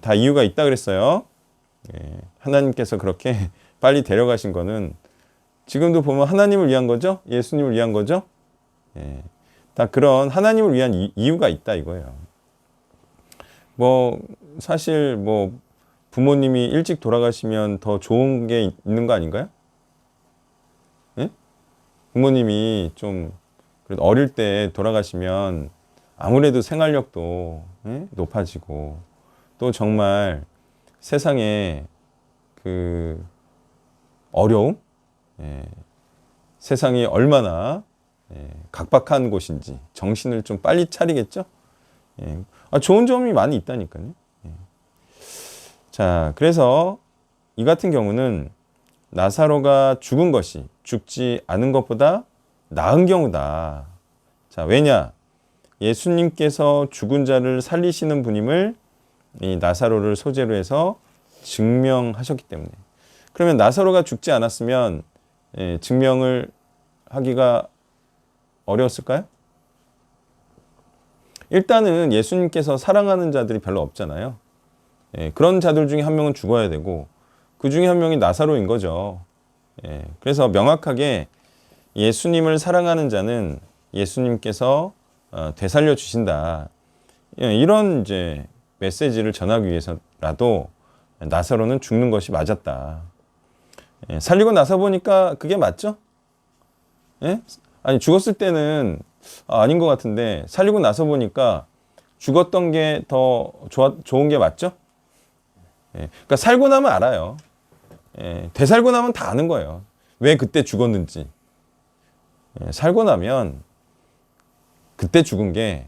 다 이유가 있다 그랬어요. 하나님께서 그렇게 빨리 데려가신 거는 지금도 보면 하나님을 위한 거죠? 예수님을 위한 거죠? 다 그런 하나님을 위한 이유가 있다 이거예요. 뭐 사실 뭐 부모님이 일찍 돌아가시면 더 좋은 게 있는 거 아닌가요? 예? 부모님이 좀 그래도 어릴 때 돌아가시면 아무래도 생활력도 높아지고 또 정말 세상에 그 어려움, 세상이 얼마나 각박한 곳인지 정신을 좀 빨리 차리겠죠? 좋은 점이 많이 있다니까요. 자, 그래서 이 같은 경우는 나사로가 죽은 것이 죽지 않은 것보다 나은 경우다. 자, 왜냐? 예수님께서 죽은 자를 살리시는 분임을 이 나사로를 소재로 해서 증명하셨기 때문에. 그러면 나사로가 죽지 않았으면 증명을 하기가 어려웠을까요? 일단은 예수님께서 사랑하는 자들이 별로 없잖아요. 그런 자들 중에 한 명은 죽어야 되고 그 중에 한 명이 나사로인 거죠. 그래서 명확하게 예수님을 사랑하는 자는 예수님께서 되살려 주신다. 이런 이제 메시지를 전하기 위해서라도 나사로는 죽는 것이 맞았다. 살리고 나서 보니까 그게 맞죠? 아니 죽었을 때는 아닌 것 같은데 살리고 나서 보니까 죽었던 게 더 좋은 게 맞죠? 그러니까 살고 나면 알아요. 되살고 나면 다 아는 거예요. 왜 그때 죽었는지. 살고 나면 그때 죽은 게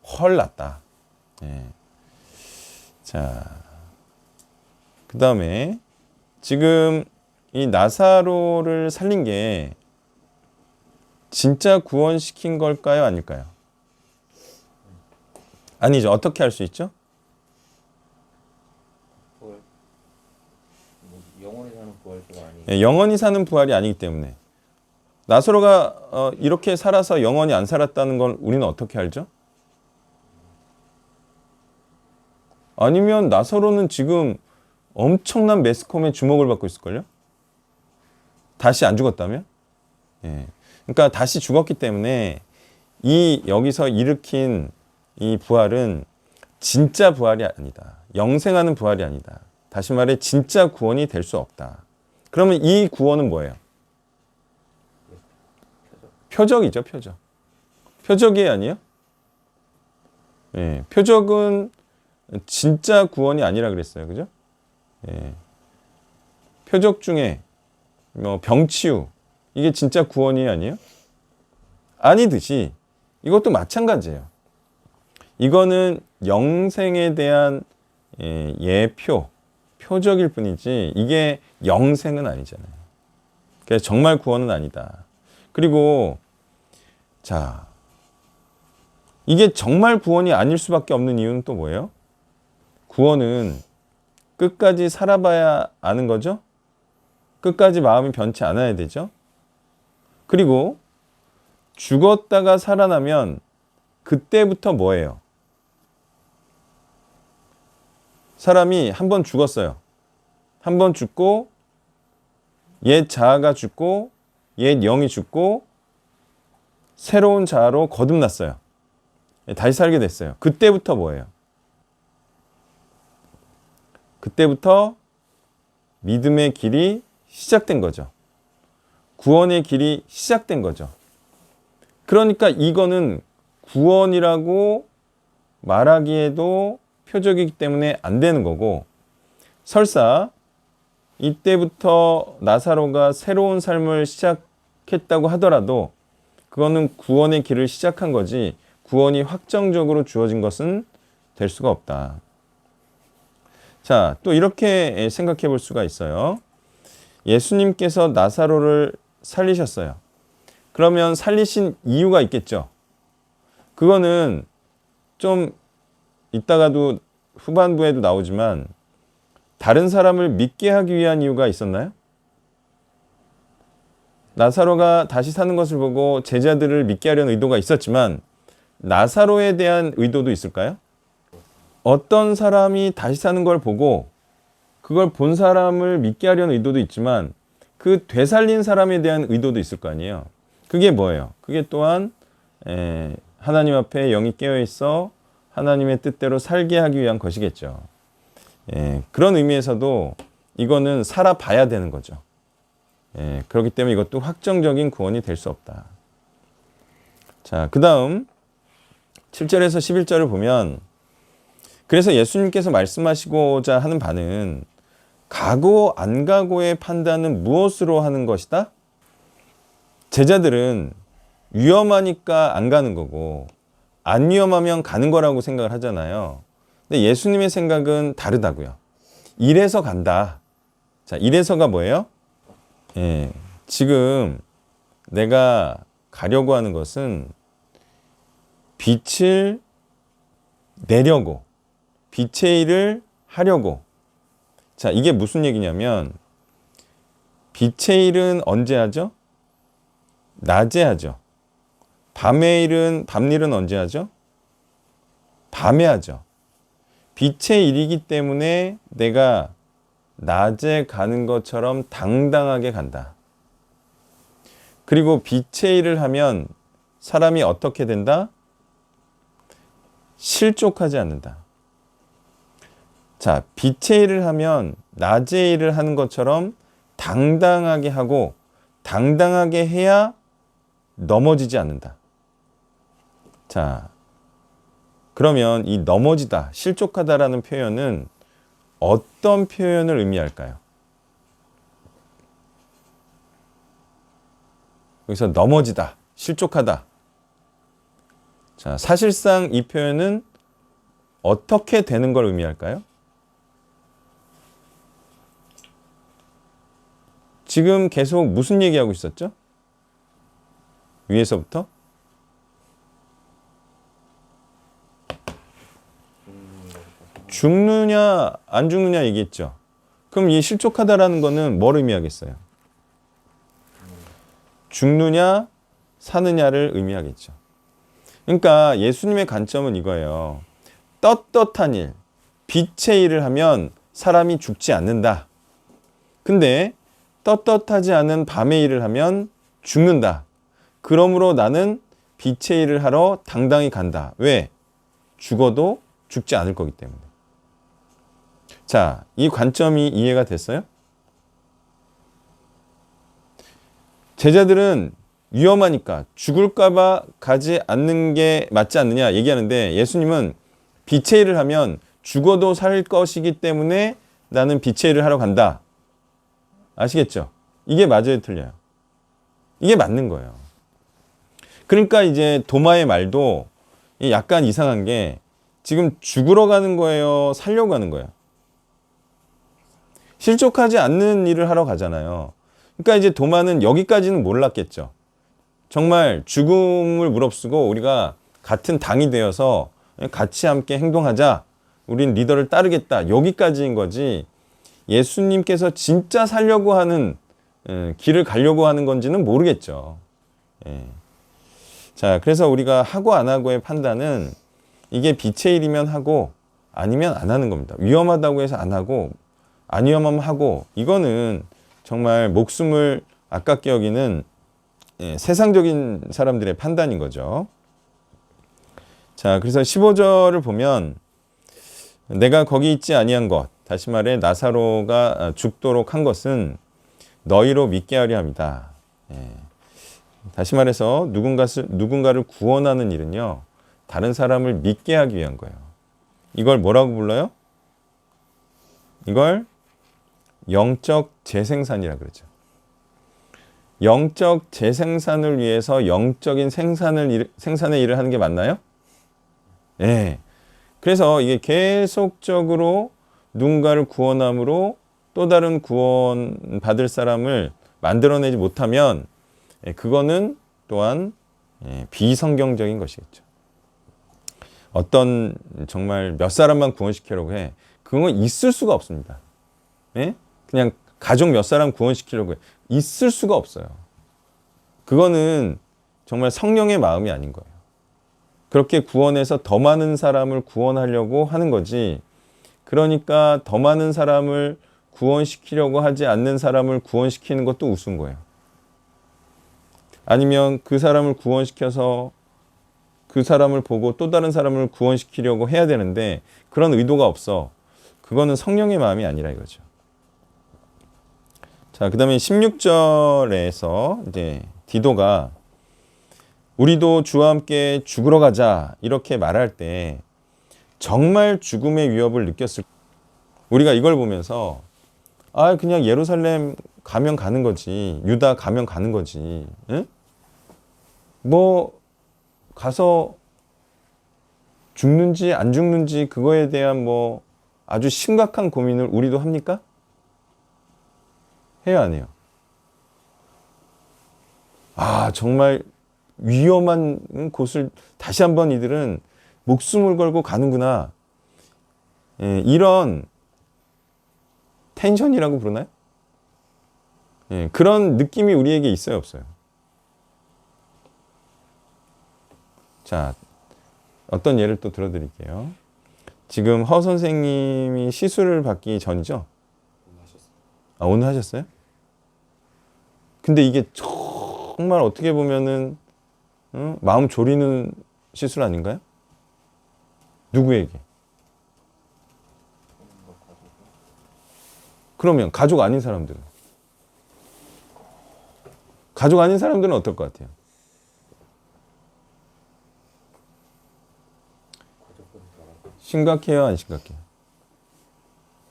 훨 낫다. 자, 그 다음에 지금 이 나사로를 살린 게 진짜 구원시킨 걸까요? 아닐까요? 아니죠. 어떻게 할 수 있죠? 영원히 사는 부활주가 아니. 영원히 사는 부활이 아니기 때문에. 나사로가 이렇게 살아서 영원히 안 살았다는 걸 우리는 어떻게 알죠? 아니면 나사로는 지금 엄청난 매스컴의 주목을 받고 있을걸요? 다시 안 죽었다면? 그러니까 다시 죽었기 때문에 여기서 일으킨 이 부활은 진짜 부활이 아니다. 영생하는 부활이 아니다. 다시 말해 진짜 구원이 될 수 없다. 그러면 이 구원은 뭐예요? 표적이죠, 표적. 표적이 아니에요? 표적은 진짜 구원이 아니라 그랬어요. 그죠? 표적 중에 병치유 이게 진짜 구원이 아니에요? 아니듯이 이것도 마찬가지예요. 이거는 영생에 대한 표적일 뿐이지 이게 영생은 아니잖아요. 그래서 정말 구원은 아니다. 그리고 자, 이게 정말 구원이 아닐 수밖에 없는 이유는 또 뭐예요? 구원은 끝까지 살아봐야 아는 거죠? 끝까지 마음이 변치 않아야 되죠? 그리고 죽었다가 살아나면 그때부터 뭐예요? 사람이 한 번 죽었어요. 한 번 죽고 옛 자아가 죽고 옛 영이 죽고 새로운 자아로 거듭났어요. 다시 살게 됐어요. 그때부터 뭐예요? 그때부터 믿음의 길이 시작된 거죠. 구원의 길이 시작된 거죠. 그러니까 이거는 구원이라고 말하기에도 표적이기 때문에 안 되는 거고, 설사 이때부터 나사로가 새로운 삶을 시작했다고 하더라도 그거는 구원의 길을 시작한 거지 구원이 확정적으로 주어진 것은 될 수가 없다. 자, 또 이렇게 생각해 볼 수가 있어요. 예수님께서 나사로를 살리셨어요. 그러면 살리신 이유가 있겠죠. 그거는 좀 이따가도 후반부에도 나오지만 다른 사람을 믿게 하기 위한 이유가 있었나요? 나사로가 다시 사는 것을 보고 제자들을 믿게 하려는 의도가 있었지만 나사로에 대한 의도도 있을까요? 어떤 사람이 다시 사는 걸 보고 그걸 본 사람을 믿게 하려는 의도도 있지만 그 되살린 사람에 대한 의도도 있을 거 아니에요. 그게 뭐예요? 그게 또한 하나님 앞에 영이 깨어 있어 하나님의 뜻대로 살게 하기 위한 것이겠죠. 그런 의미에서도 이거는 살아봐야 되는 거죠. 그렇기 때문에 이것도 확정적인 구원이 될 수 없다. 자, 그 다음 7절에서 11절을 보면 그래서 예수님께서 말씀하시고자 하는 바는 가고 안 가고의 판단은 무엇으로 하는 것이다? 제자들은 위험하니까 안 가는 거고 안 위험하면 가는 거라고 생각을 하잖아요. 근데 예수님의 생각은 다르다고요. 이래서 간다. 자, 이래서가 뭐예요? 지금 내가 가려고 하는 것은 빛을 내려고, 빛의 일을 하려고. 자, 이게 무슨 얘기냐면 빛의 일은 언제 하죠? 낮에 하죠. 밤 일은 언제 하죠? 밤에 하죠. 빛의 일이기 때문에 내가 낮에 가는 것처럼 당당하게 간다. 그리고 빛의 일을 하면 사람이 어떻게 된다? 실족하지 않는다. 자, 빛의 일을 하면 낮의 일을 하는 것처럼 당당하게 하고 당당하게 해야 넘어지지 않는다. 자, 그러면 이 넘어지다, 실족하다라는 표현은 어떤 표현을 의미할까요? 여기서 넘어지다, 실족하다. 자, 사실상 이 표현은 어떻게 되는 걸 의미할까요? 지금 계속 무슨 얘기하고 있었죠? 위에서부터? 죽느냐 안 죽느냐 얘기했죠. 그럼 이 실족하다라는 거는 뭘 의미하겠어요? 죽느냐 사느냐를 의미하겠죠. 그러니까 예수님의 관점은 이거예요. 떳떳한 일, 빛의 일을 하면 사람이 죽지 않는다. 근데 떳떳하지 않은 밤의 일을 하면 죽는다. 그러므로 나는 빛의 일을 하러 당당히 간다. 왜? 죽어도 죽지 않을 거기 때문에. 자, 이 관점이 이해가 됐어요? 제자들은 위험하니까 죽을까봐 가지 않는 게 맞지 않느냐 얘기하는데 예수님은 빛의 일을 하면 죽어도 살 것이기 때문에 나는 빛의 일을 하러 간다. 아시겠죠? 이게 맞아요, 틀려요? 이게 맞는 거예요. 그러니까 이제 도마의 말도 약간 이상한 게 지금 죽으러 가는 거예요? 살려고 가는 거예요? 실족하지 않는 일을 하러 가잖아요. 그러니까 이제 도마는 여기까지는 몰랐겠죠. 정말 죽음을 무릅쓰고 우리가 같은 당이 되어서 같이 함께 행동하자. 우린 리더를 따르겠다. 여기까지인 거지. 예수님께서 진짜 살려고 하는 길을 가려고 하는 건지는 모르겠죠. 예. 자, 그래서 우리가 하고 안 하고의 판단은 이게 빛의 일이면 하고 아니면 안 하는 겁니다. 위험하다고 해서 안 하고 안 위험하면 하고 이거는 정말 목숨을 아깝게 여기는 세상적인 사람들의 판단인 거죠. 자, 그래서 15절을 보면 내가 거기 있지 아니한 것, 다시 말해 나사로가 죽도록 한 것은 너희로 믿게 하려 합니다. 다시 말해서 누군가를 구원하는 일은요, 다른 사람을 믿게 하기 위한 거예요. 이걸 뭐라고 불러요? 이걸 영적 재생산이라고 그러죠. 영적 재생산을 위해서 영적인 생산의 일을 하는 게 맞나요? 네. 그래서 이게 계속적으로 누군가를 구원함으로 또 다른 구원 받을 사람을 만들어내지 못하면 그거는 또한 비성경적인 것이겠죠. 어떤 정말 몇 사람만 구원시키려고 해. 그건 있을 수가 없습니다. 예? 그냥 가족 몇 사람 구원시키려고 해. 있을 수가 없어요. 그거는 정말 성령의 마음이 아닌 거예요. 그렇게 구원해서 더 많은 사람을 구원하려고 하는 거지. 그러니까 더 많은 사람을 구원시키려고 하지 않는 사람을 구원시키는 것도 우스운 거예요. 아니면 그 사람을 구원시켜서 그 사람을 보고 또 다른 사람을 구원시키려고 해야 되는데 그런 의도가 없어. 그거는 성령의 마음이 아니라 이거죠. 자, 그 다음에 16절에서 이제 디도가 우리도 주와 함께 죽으러 가자 이렇게 말할 때 정말 죽음의 위협을 느꼈을 우리가 이걸 보면서 그냥 예루살렘 가면 가는 거지. 유다 가면 가는 거지. 응? 뭐 가서 죽는지 안 죽는지 그거에 대한 뭐 아주 심각한 고민을 우리도 합니까? 해요, 안 해요? 정말 위험한 곳을 다시 한번 이들은 목숨을 걸고 가는구나. 예, 이런 텐션이라고 부르나요? 예, 그런 느낌이 우리에게 있어요, 없어요? 자, 어떤 예를 또 들어드릴게요. 지금 허 선생님이 시술을 받기 전이죠? 아, 오늘 하셨어요? 근데 이게 정말 어떻게 보면은 마음 졸이는 시술 아닌가요? 누구에게? 그러면 가족 아닌 사람들은? 가족 아닌 사람들은 어떨 것 같아요? 심각해요, 안 심각해요?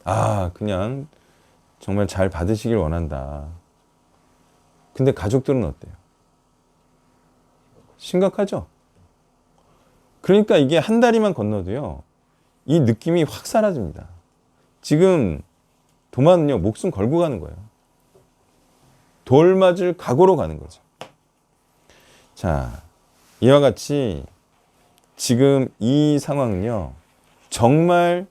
아, 그냥 정말 잘 받으시길 원한다. 근데 가족들은 어때요? 심각하죠? 그러니까 이게 한 다리만 건너도요, 이 느낌이 확 사라집니다. 지금 도마는요, 목숨 걸고 가는 거예요. 돌 맞을 각오로 가는 거죠. 자, 이와 같이 지금 이 상황은요, 정말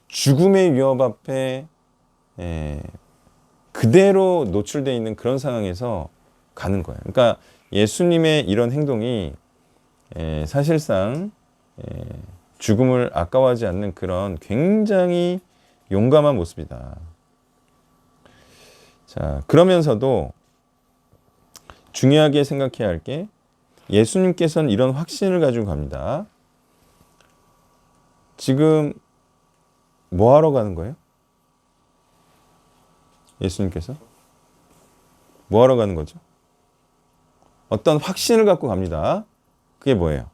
죽음의 위협 앞에 그대로 노출되어 있는 그런 상황에서 가는 거예요. 그러니까 예수님의 이런 행동이 사실상 죽음을 아까워하지 않는 그런 굉장히 용감한 모습이다. 자, 그러면서도 중요하게 생각해야 할 게 예수님께서는 이런 확신을 가지고 갑니다. 지금 뭐 하러 가는 거예요? 예수님께서? 뭐 하러 가는 거죠? 어떤 확신을 갖고 갑니다. 그게 뭐예요?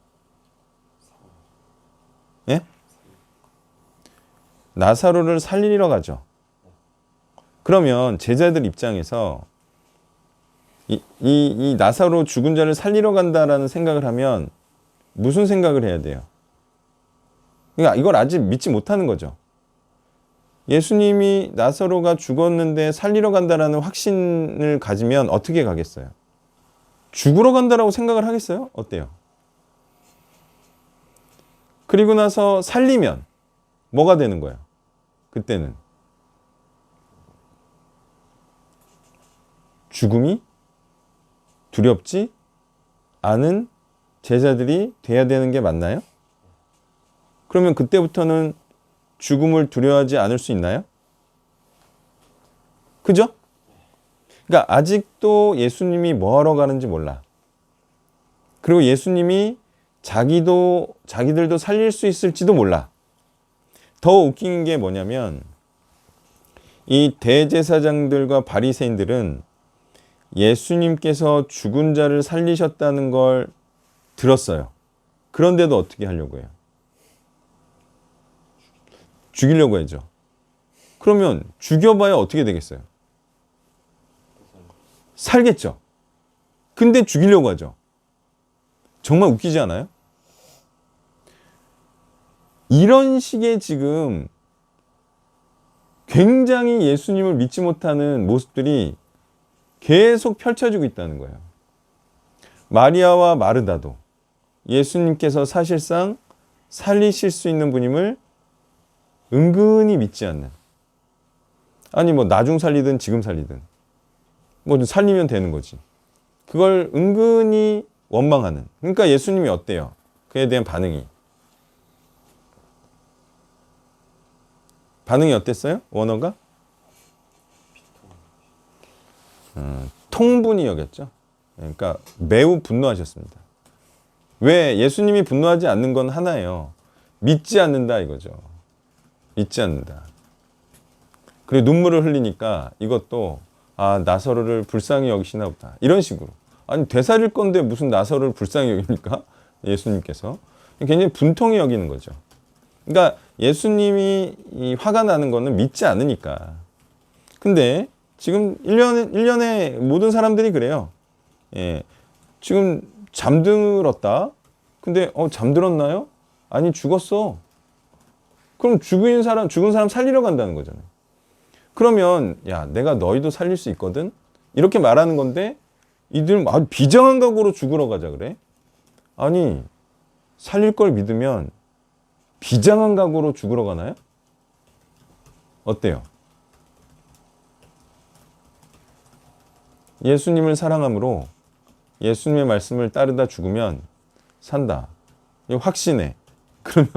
예? 나사로를 살리러 가죠. 그러면 제자들 입장에서 이 나사로 죽은 자를 살리러 간다라는 생각을 하면 무슨 생각을 해야 돼요? 그러니까 이걸 아직 믿지 못하는 거죠. 예수님이 나사로가 죽었는데 살리러 간다라는 확신을 가지면 어떻게 가겠어요? 죽으러 간다라고 생각을 하겠어요? 어때요? 그리고 나서 살리면 뭐가 되는 거예요? 그때는 죽음이 두렵지 않은 제자들이 돼야 되는 게 맞나요? 그러면 그때부터는 죽음을 두려워하지 않을 수 있나요? 그죠? 그러니까 아직도 예수님이 뭐 하러 가는지 몰라. 그리고 예수님이 자기들도 살릴 수 있을지도 몰라. 더 웃긴 게 뭐냐면 이 대제사장들과 바리새인들은 예수님께서 죽은 자를 살리셨다는 걸 들었어요. 그런데도 어떻게 하려고 해요? 죽이려고 하죠. 그러면 죽여봐야 어떻게 되겠어요? 살겠죠. 근데 죽이려고 하죠. 정말 웃기지 않아요? 이런 식의 지금 굉장히 예수님을 믿지 못하는 모습들이 계속 펼쳐지고 있다는 거예요. 마리아와 마르다도 예수님께서 사실상 살리실 수 있는 분임을 은근히 믿지 않는, 아니 뭐 나중 살리든 지금 살리든 뭐 좀 살리면 되는 거지, 그걸 은근히 원망하는. 그러니까 예수님이 어때요? 그에 대한 반응이 어땠어요? 원어가? 통분히 여겼죠. 그러니까 매우 분노하셨습니다. 왜? 예수님이 분노하지 않는 건 하나예요. 믿지 않는다 이거죠. 믿지 않는다. 그리고 눈물을 흘리니까 이것도 나사로를 불쌍히 여기시나 보다, 이런 식으로. 아니 되살릴 건데 무슨 나사로를 불쌍히 여깁니까? 예수님께서 굉장히 분통히 여기는 거죠. 그러니까 예수님이 화가 나는 거는 믿지 않으니까. 근데 지금 1년에 모든 사람들이 그래요. 예, 지금 잠들었다. 근데 잠들었나요? 아니 죽었어. 그럼 죽은 사람 살리러 간다는 거잖아요. 그러면 야, 내가 너희도 살릴 수 있거든, 이렇게 말하는 건데 이들은 아주 비장한 각오로 죽으러 가자 그래. 아니 살릴 걸 믿으면 비장한 각오로 죽으러 가나요? 어때요? 예수님을 사랑함으로 예수님의 말씀을 따르다 죽으면 산다. 이거 확신해. 그러면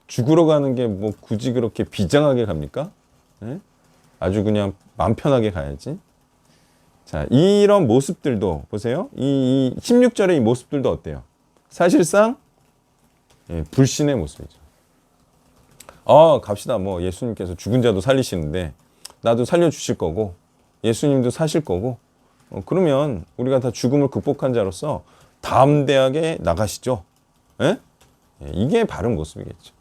죽으러 가는 게 뭐 굳이 그렇게 비장하게 갑니까? 네? 아주 그냥 마음 편하게 가야지. 자, 이런 모습들도 보세요. 이 16절의 이 모습들도 어때요? 사실상 불신의 모습이죠. 갑시다. 뭐 예수님께서 죽은 자도 살리시는데 나도 살려주실 거고 예수님도 사실 거고 그러면 우리가 다 죽음을 극복한 자로서 담대하게 나가시죠. 예? 이게 바른 모습이겠죠.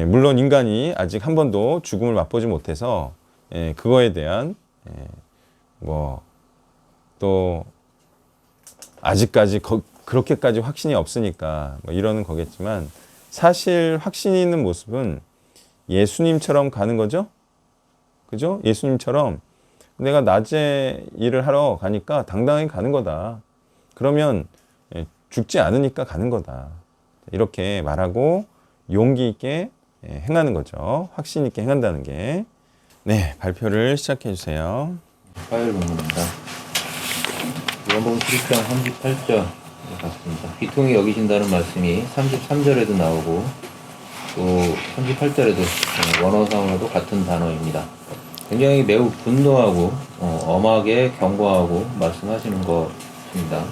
물론 인간이 아직 한 번도 죽음을 맛보지 못해서 그거에 대한 뭐 또 아직까지 그렇게까지 확신이 없으니까 뭐 이러는 거겠지만 사실 확신이 있는 모습은 예수님처럼 가는 거죠. 그죠? 예수님처럼 내가 낮에 일을 하러 가니까 당당하게 가는 거다. 그러면 죽지 않으니까 가는 거다. 이렇게 말하고 용기 있게 행하는 거죠. 확신 있게 행한다는 게. 네, 발표를 시작해 주세요. 파일 본문입니다. 요한복음 11장 38절 같습니다. 비통히 여기신다는 말씀이 33절에도 나오고 또 38절에도 원어상으로도 같은 단어입니다. 굉장히 매우 분노하고 엄하게 경고하고 말씀하시는 것입니다.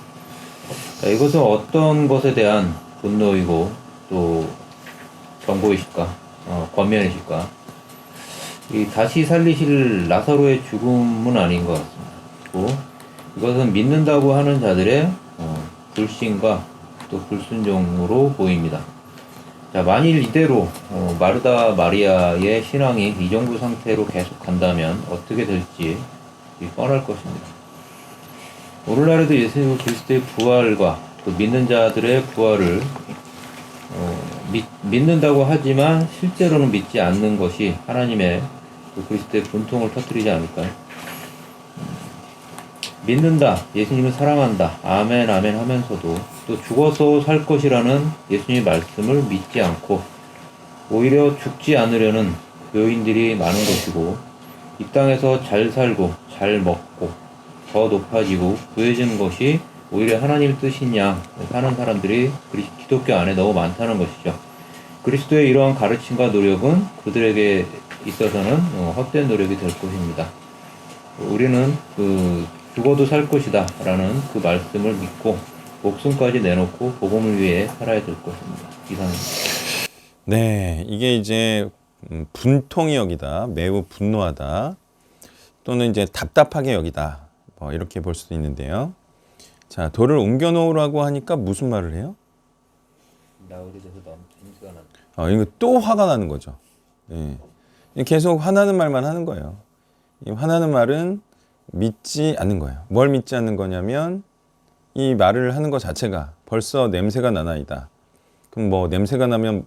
이것은 어떤 것에 대한 분노이고 또 경고이실까? 권면이실까? 이 다시 살리실 나사로의 죽음은 아닌 것 같습니다. 그리고 이것은 믿는다고 하는 자들의 불신과 또 불순종으로 보입니다. 자, 만일 이대로 마르다 마리아의 신앙이 이 정도 상태로 계속 간다면 어떻게 될지 뻔할 것입니다. 오늘날에도 예수 그리스도의 부활과 또 믿는 자들의 부활을 믿는다고 하지만 실제로는 믿지 않는 것이 하나님의 그 그리스도의 분통을 터뜨리지 않을까요? 믿는다, 예수님을 사랑한다, 아멘 아멘 하면서도 또 죽어서 살 것이라는 예수님의 말씀을 믿지 않고 오히려 죽지 않으려는 요인들이 많은 것이고 이 땅에서 잘 살고 잘 먹고 더 높아지고 부해지는 것이 오히려 하나님의 뜻인 양 사는 사람들이 기독교 안에 너무 많다는 것이죠. 그리스도의 이러한 가르침과 노력은 그들에게 있어서는 헛된 노력이 될 것입니다. 우리는 죽어도 살 것이다 라는 그 말씀을 믿고 목숨까지 내놓고 복음을 위해 살아야 될 것입니다. 이상입니다. 네, 이게 이제 분통히 여기다, 매우 분노하다, 또는 이제 답답하게 여기다, 뭐 이렇게 볼 수도 있는데요. 자, 돌을 옮겨 놓으라고 하니까 무슨 말을 해요? 나흘이 돼서 너무 힘수가 난다. 이거 또 화가 나는 거죠. 예. 계속 화나는 말만 하는 거예요. 이 화나는 말은 믿지 않는 거예요. 뭘 믿지 않는 거냐면 이 말을 하는 것 자체가 벌써 냄새가 나나이다. 그럼 뭐 냄새가 나면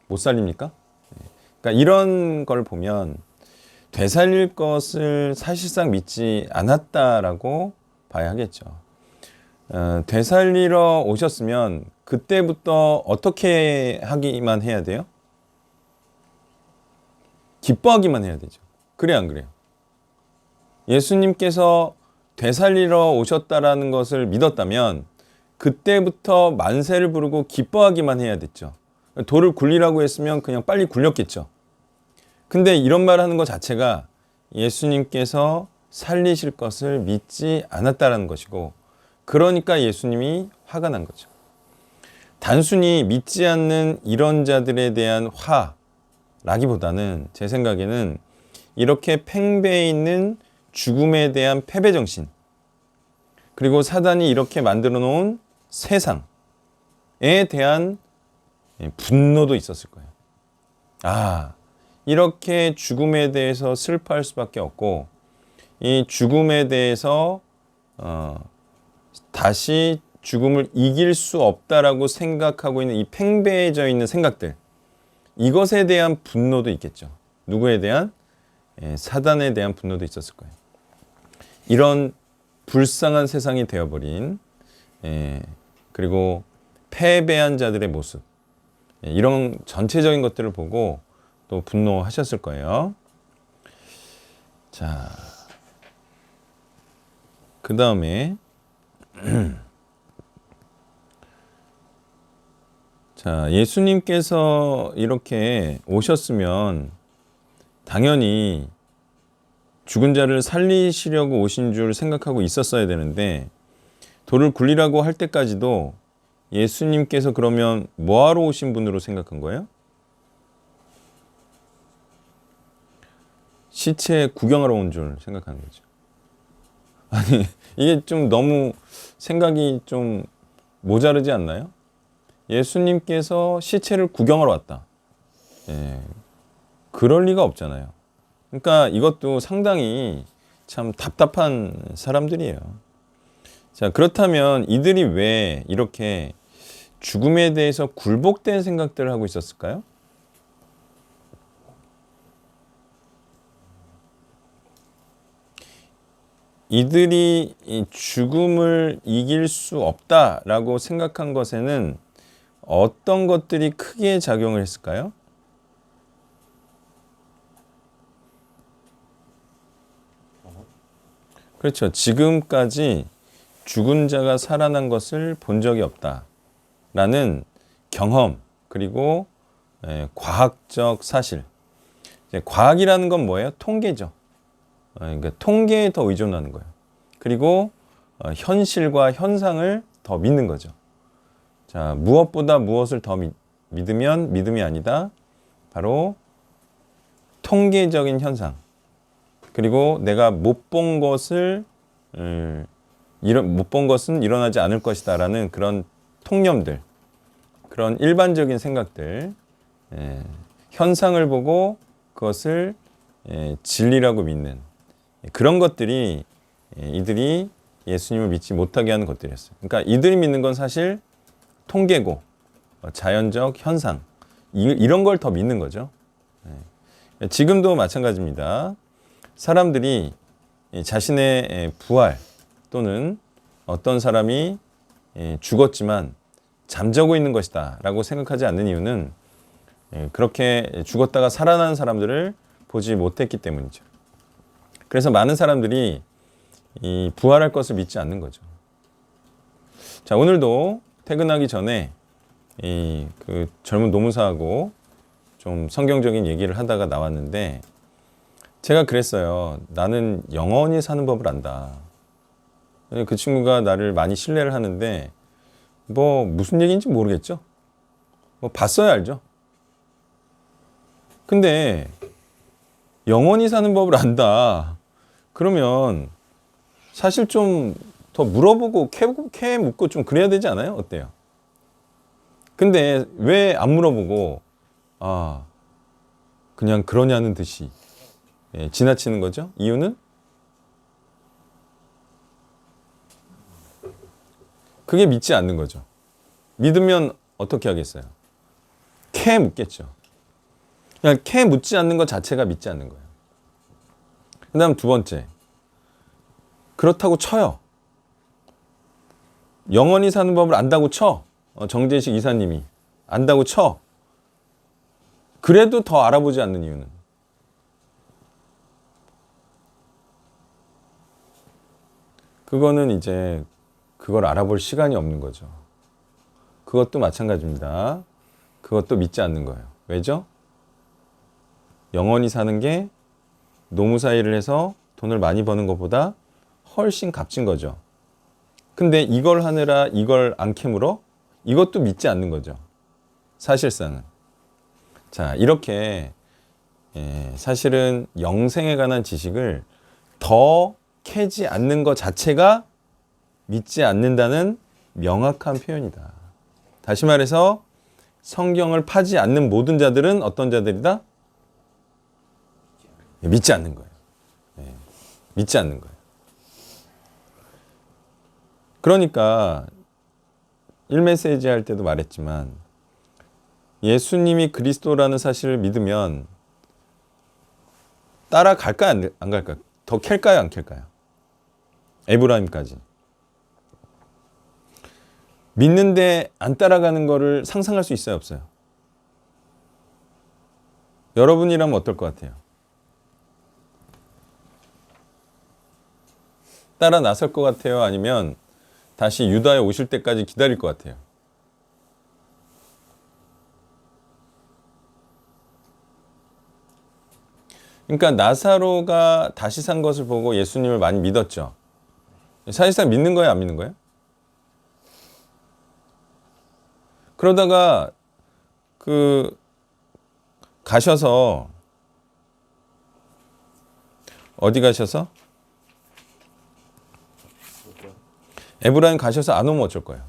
못 살립니까? 그러니까 이런 걸 보면 되살릴 것을 사실상 믿지 않았다라고 봐야 하겠죠. 되살리러 오셨으면 그때부터 어떻게 하기만 해야 돼요? 기뻐하기만 해야 되죠. 그래 안 그래요? 예수님께서 되살리러 오셨다라는 것을 믿었다면 그때부터 만세를 부르고 기뻐하기만 해야 됐죠. 돌을 굴리라고 했으면 그냥 빨리 굴렸겠죠. 근데 이런 말 하는 것 자체가 예수님께서 살리실 것을 믿지 않았다라는 것이고 그러니까 예수님이 화가 난 거죠. 단순히 믿지 않는 이런 자들에 대한 화라기보다는 제 생각에는 이렇게 팽배해 있는 죽음에 대한 패배정신 그리고 사단이 이렇게 만들어 놓은 세상에 대한 분노도 있었을 거예요. 이렇게 죽음에 대해서 슬퍼할 수밖에 없고 이 죽음에 대해서 다시 죽음을 이길 수 없다라고 생각하고 있는 이 팽배해져 있는 생각들 이것에 대한 분노도 있겠죠. 누구에 대한? 사단에 대한 분노도 있었을 거예요. 이런 불쌍한 세상이 되어버린 그리고 패배한 자들의 모습 이런 전체적인 것들을 보고 또 분노하셨을 거예요. 자, 그 다음에 자, 예수님께서 이렇게 오셨으면 당연히 죽은 자를 살리시려고 오신 줄 생각하고 있었어야 되는데 돌을 굴리라고 할 때까지도 예수님께서 그러면 뭐하러 오신 분으로 생각한 거예요? 시체 구경하러 온 줄 생각하는 거죠. 아니, 이게 좀 너무 생각이 좀 모자르지 않나요? 예수님께서 시체를 구경하러 왔다. 예, 그럴 리가 없잖아요. 그러니까 이것도 상당히 참 답답한 사람들이에요. 자, 그렇다면 이들이 왜 이렇게 죽음에 대해서 굴복된 생각들을 하고 있었을까요? 이들이 이 죽음을 이길 수 없다라고 생각한 것에는 어떤 것들이 크게 작용을 했을까요? 그렇죠. 지금까지 죽은 자가 살아난 것을 본 적이 없다라는 경험, 그리고 과학적 사실. 과학이라는 건 뭐예요? 통계죠. 그러니까 통계에 더 의존하는 거예요. 그리고 현실과 현상을 더 믿는 거죠. 자, 무엇보다 무엇을 더 믿으면 믿음이 아니다. 바로 통계적인 현상. 그리고 내가 못 본 것은 일어나지 않을 것이다라는 그런 통념들, 그런 일반적인 생각들, 현상을 보고 그것을 진리라고 믿는 그런 것들이 이들이 예수님을 믿지 못하게 하는 것들이었어요. 그러니까 이들이 믿는 건 사실 통계고 자연적 현상 이런 걸 더 믿는 거죠. 지금도 마찬가지입니다. 사람들이 자신의 부활 또는 어떤 사람이 죽었지만 잠자고 있는 것이다 라고 생각하지 않는 이유는 그렇게 죽었다가 살아나는 사람들을 보지 못했기 때문이죠. 그래서 많은 사람들이 이 부활할 것을 믿지 않는 거죠. 자, 오늘도 퇴근하기 전에 그 젊은 노무사하고 좀 성경적인 얘기를 하다가 나왔는데 제가 그랬어요. 나는 영원히 사는 법을 안다. 그 친구가 나를 많이 신뢰를 하는데 뭐 무슨 얘기인지 모르겠죠. 뭐 봤어야 알죠. 근데 영원히 사는 법을 안다. 그러면 사실 좀 더 물어보고 캐 묻고 좀 그래야 되지 않아요? 어때요? 근데 왜 안 물어보고 그냥 그러냐는 듯이 지나치는 거죠? 이유는? 그게 믿지 않는 거죠. 믿으면 어떻게 하겠어요? 캐 묻겠죠. 그냥 캐 묻지 않는 것 자체가 믿지 않는 거예요. 그 다음 두 번째. 그렇다고 쳐요. 영원히 사는 법을 안다고 쳐. 정재식 이사님이. 안다고 쳐. 그래도 더 알아보지 않는 이유는? 그거는 이제 그걸 알아볼 시간이 없는 거죠. 그것도 마찬가지입니다. 그것도 믿지 않는 거예요. 왜죠? 영원히 사는 게 노무사 일을 해서 돈을 많이 버는 것보다 훨씬 값진 거죠. 근데 이걸 하느라 이걸 안 캐물어? 이것도 믿지 않는 거죠. 사실상은. 자, 이렇게 사실은 영생에 관한 지식을 더 캐지 않는 것 자체가 믿지 않는다는 명확한 표현이다. 다시 말해서 성경을 파지 않는 모든 자들은 어떤 자들이다? 믿지 않는 거예요. 믿지 않는 거예요. 그러니까 1메시지 할 때도 말했지만 예수님이 그리스도라는 사실을 믿으면 따라갈까요? 안 갈까요? 더 캘까요? 안 캘까요? 에브라임까지. 믿는데 안 따라가는 거를 상상할 수 있어요? 없어요? 여러분이라면 어떨 것 같아요? 따라 나설 것 같아요? 아니면 다시 유다에 오실 때까지 기다릴 것 같아요? 그러니까 나사로가 다시 산 것을 보고 예수님을 많이 믿었죠. 사실상 믿는 거예요, 안 믿는 거예요? 그러다가 가셔서 어디 가셔서? 에브라임 가셔서 안 오면 어쩔 거예요?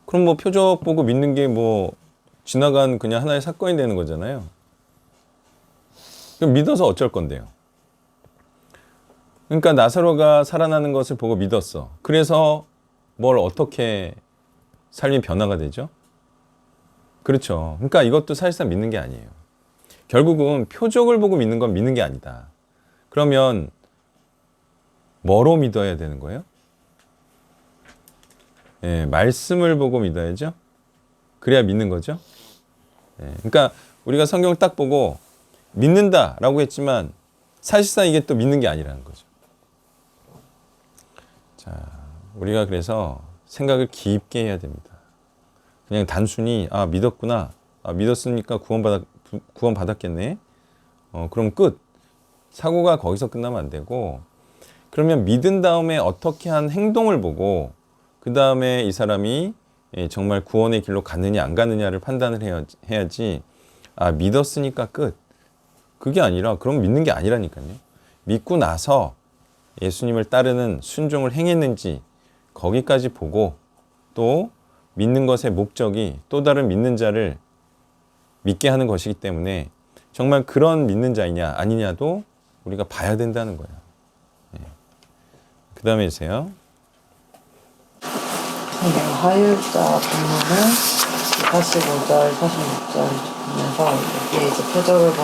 그럼 뭐 표적 보고 믿는 게 뭐 지나간 그냥 하나의 사건이 되는 거잖아요. 그럼 믿어서 어쩔 건데요? 그러니까 나사로가 살아나는 것을 보고 믿었어. 그래서 뭘 어떻게 삶이 변화가 되죠? 그렇죠. 그러니까 이것도 사실상 믿는 게 아니에요. 결국은 표적을 보고 믿는 건 믿는 게 아니다. 그러면 뭐로 믿어야 되는 거예요? 예, 말씀을 보고 믿어야죠. 그래야 믿는 거죠. 예, 그러니까 우리가 성경을 딱 보고 믿는다라고 했지만 사실상 이게 또 믿는 게 아니라는 거죠. 자, 우리가 그래서 생각을 깊게 해야 됩니다. 그냥 단순히 믿었구나, 믿었으니까 구원받았겠네. 그럼 끝. 사고가 거기서 끝나면 안 되고, 그러면 믿은 다음에 어떻게 한 행동을 보고 그 다음에 이 사람이 정말 구원의 길로 가느냐 안 가느냐를 판단을 해야지. 믿었으니까 끝. 그게 아니라 그럼 믿는 게 아니라니까요. 믿고 나서 예수님을 따르는 순종을 행했는지 거기까지 보고 또 믿는 것의 목적이 또 다른 믿는 자를 믿게 하는 것이기 때문에 정말 그런 믿는 자이냐 아니냐도 우리가 봐야 된다는 거예요. 그 다음에 주세요. 하율자 본문을 45절, 46절 보면서 여기에 이제 표적을 본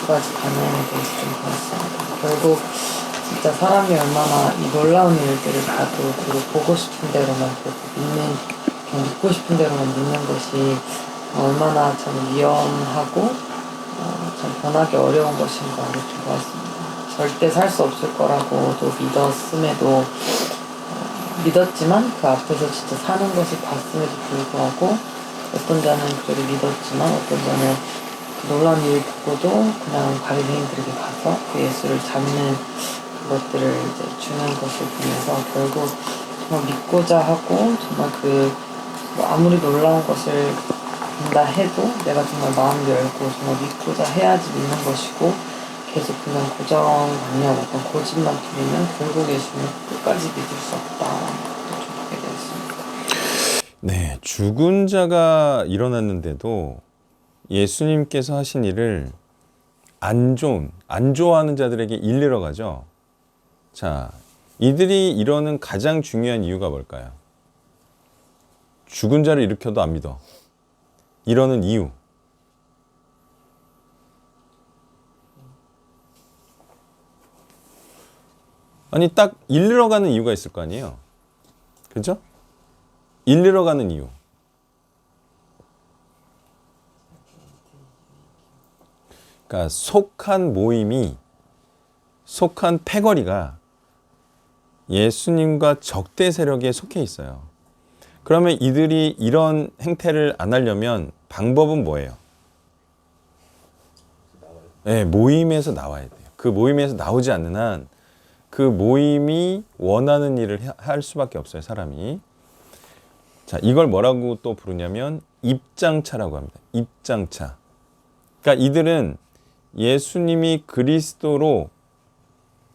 두 가지 방향에 대해서 좀 보았습니다. 결국 진짜 사람이 얼마나 이 놀라운 일들을 봐도 그리고 보고 싶은 대로만 보고 그냥 믿고 싶은 대로만 믿는 것이 얼마나 참 위험하고 참 변하기 어려운 것인가를 좀 보았습니다. 절대 살 수 없을 거라고도 믿었음에도 믿었지만 그 앞에서 진짜 사는 것을 봤음에도 불구하고 어떤 자는 그를 믿었지만 어떤 자는 그 놀라운 일을 보고도 그냥 바리새인들에게 가서 그 예수를 잡는 그것들을 이제 주는 것을 보면서 결국 정말 믿고자 하고 정말 뭐 아무리 놀라운 것을 본다 해도 내가 정말 마음을 열고 정말 믿고자 해야지 믿는 것이고 계속 그냥 고정관념 어떤 고집만 부리면 결국 예수님을 끝까지 믿을 수 없다라는 것도 좀 보게 되었습니다. 네, 죽은 자가 일어났는데도 예수님께서 하신 일을 안 좋아하는 자들에게 일리러 가죠. 자, 이들이 이러는 가장 중요한 이유가 뭘까요? 죽은 자를 일으켜도 안 믿어. 이러는 이유. 아니, 딱 일리러 가는 이유가 있을 거 아니에요? 그죠? 일리러 가는 이유. 그러니까 속한 패거리가 예수님과 적대 세력에 속해 있어요. 그러면 이들이 이런 행태를 안 하려면 방법은 뭐예요? 네, 모임에서 나와야 돼요. 그 모임에서 나오지 않는 한 그 모임이 원하는 일을 할 수밖에 없어요, 사람이. 자, 이걸 뭐라고 또 부르냐면 입장차라고 합니다. 입장차. 그러니까 이들은 예수님이 그리스도로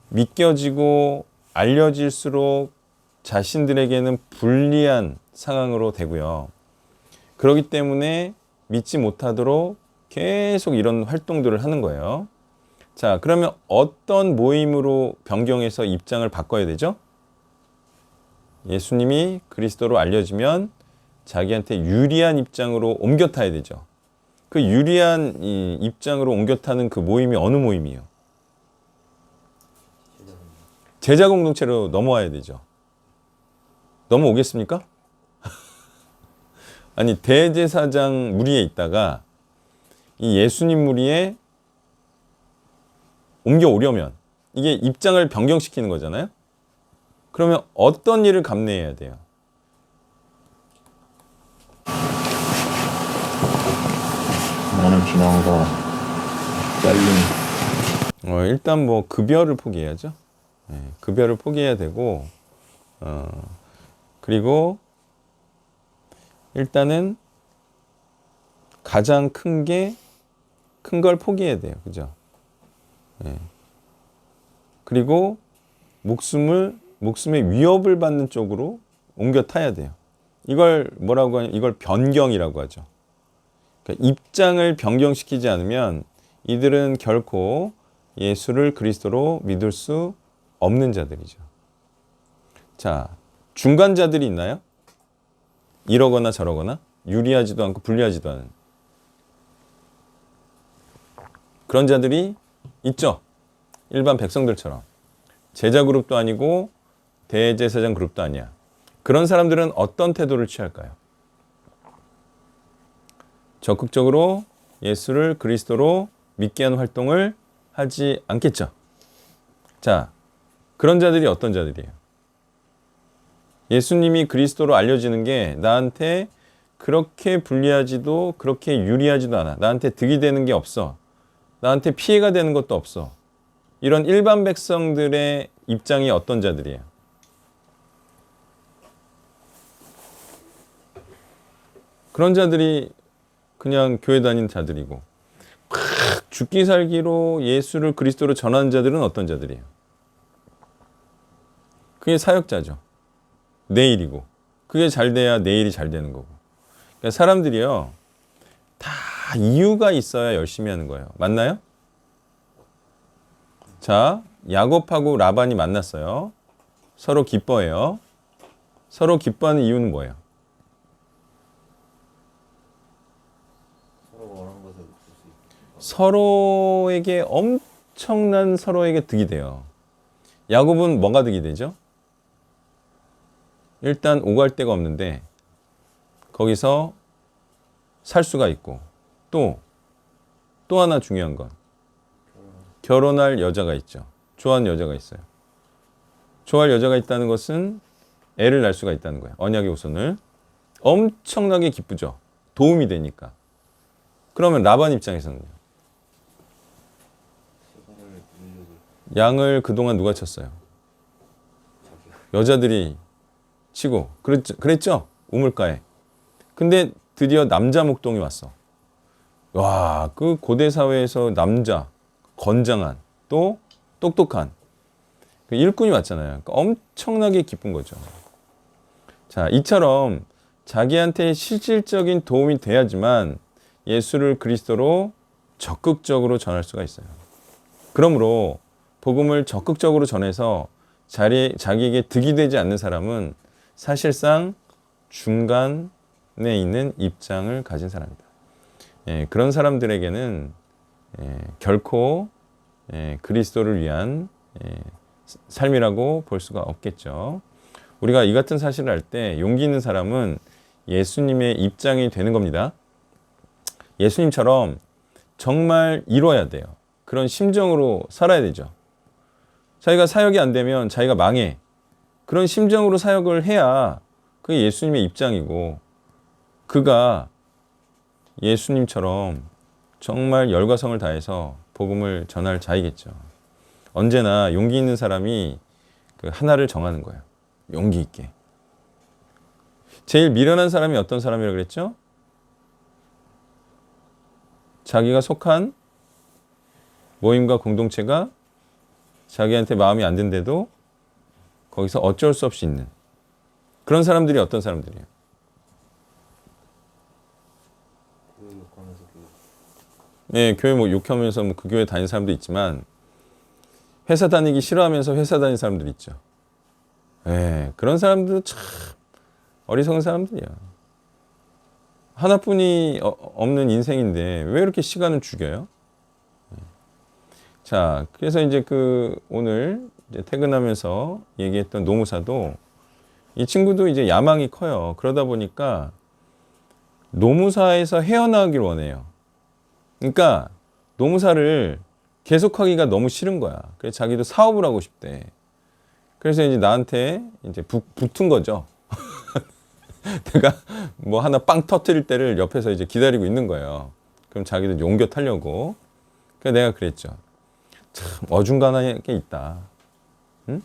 믿겨지고 알려질수록 자신들에게는 불리한 상황으로 되고요. 그렇기 때문에 믿지 못하도록 계속 이런 활동들을 하는 거예요. 자, 그러면 어떤 모임으로 변경해서 입장을 바꿔야 되죠? 예수님이 그리스도로 알려지면 자기한테 유리한 입장으로 옮겨 타야 되죠. 그 유리한 이 입장으로 옮겨 타는 그 모임이 어느 모임이에요? 제자 공동체로 넘어와야 되죠. 넘어오겠습니까? 아니, 대제사장 무리에 있다가 이 예수님 무리에 옮겨오려면 이게 입장을 변경시키는 거잖아요. 그러면 어떤 일을 감내해야 돼요? 많은 비난과 잘림. 일단 뭐 급여를 포기해야죠. 급여를 포기해야 되고, 그리고 일단은 가장 큰 걸 포기해야 돼요. 그죠? 그리고 목숨의 위협을 받는 쪽으로 옮겨 타야 돼요. 이걸 뭐라고 하냐? 이걸 변경이라고 하죠. 그러니까 입장을 변경시키지 않으면 이들은 결코 예수를 그리스도로 믿을 수 없는 자들이죠. 자, 중간자들이 있나요? 이러거나 저러거나 유리하지도 않고 불리하지도 않은 그런 자들이 있죠. 일반 백성들처럼 제자 그룹도 아니고 대제사장 그룹도 아니야. 그런 사람들은 어떤 태도를 취할까요? 적극적으로 예수를 그리스도로 믿게 하는 활동을 하지 않겠죠. 자, 그런 자들이 어떤 자들이에요? 예수님이 그리스도로 알려지는 게 나한테 그렇게 불리하지도 그렇게 유리하지도 않아. 나한테 득이 되는 게 없어. 나한테 피해가 되는 것도 없어. 이런 일반 백성들의 입장이 어떤 자들이에요? 그런 자들이 그냥 교회 다니는 자들이고 막 죽기 살기로 예수를 그리스도로 전하는 자들은 어떤 자들이에요? 그게 사역자죠. 내일이고 그게 잘 돼야 내일이 잘 되는 거고. 그러니까 사람들이요 다 이유가 있어야 열심히 하는 거예요. 맞나요? 자, 야곱하고 라반이 만났어요. 서로 기뻐해요. 서로 기뻐하는 이유는 뭐예요? 서로에게 엄청난 서로에게 득이 돼요. 야곱은 뭐가 득이 되죠? 일단 오갈 데가 없는데 거기서 살 수가 있고 또 하나 중요한 건 결혼할 여자가 있죠. 좋아하는 여자가 있어요. 좋아할 여자가 있다는 것은 애를 낳을 수가 있다는 거예요. 언약의 후손을. 엄청나게 기쁘죠. 도움이 되니까. 그러면 라반 입장에서는요. 양을 그동안 누가 쳤어요? 여자들이 치고 그랬죠? 우물가에. 근데 드디어 남자 목동이 왔어. 와, 그 고대 사회에서 남자, 건장한, 또 똑똑한 그 일꾼이 왔잖아요. 그러니까 엄청나게 기쁜 거죠. 자, 이처럼 자기한테 실질적인 도움이 돼야지만 예수를 그리스도로 적극적으로 전할 수가 있어요. 그러므로 복음을 적극적으로 전해서 자기에게 득이 되지 않는 사람은 사실상 중간에 있는 입장을 가진 사람이다. 그런 사람들에게는 결코 그리스도를 위한 삶이라고 볼 수가 없겠죠. 우리가 이 같은 사실을 할 때 용기 있는 사람은 예수님의 입장이 되는 겁니다. 예수님처럼 정말 이뤄야 돼요. 그런 심정으로 살아야 되죠. 자기가 사역이 안 되면 자기가 망해. 그런 심정으로 사역을 해야 그게 예수님의 입장이고 그가 예수님처럼 정말 열과 성을 다해서 복음을 전할 자이겠죠. 언제나 용기 있는 사람이 그 하나를 정하는 거예요. 용기 있게. 제일 미련한 사람이 어떤 사람이라고 그랬죠? 자기가 속한 모임과 공동체가 자기한테 마음이 안 든데도 거기서 어쩔 수 없이 있는 그런 사람들이 어떤 사람들이에요? 네, 교회 뭐 욕하면서 뭐 그 교회 다니는 사람도 있지만 회사 다니기 싫어하면서 회사 다니는 사람들 있죠. 네, 그런 사람들도 참 어리석은 사람들이야. 하나뿐이 없는 인생인데 왜 이렇게 시간을 죽여요? 자, 그래서 이제 오늘 이제 퇴근하면서 얘기했던 노무사도 이 친구도 이제 야망이 커요. 그러다 보니까 노무사에서 헤어나오길 원해요. 그러니까 노무사를 계속하기가 너무 싫은 거야. 그래서 자기도 사업을 하고 싶대. 그래서 이제 나한테 이제 붙은 거죠. 내가 뭐 하나 빵 터뜨릴 때를 옆에서 이제 기다리고 있는 거예요. 그럼 자기도 용겨 타려고. 그래서 내가 그랬죠. 참 어중간하게 있다. 응?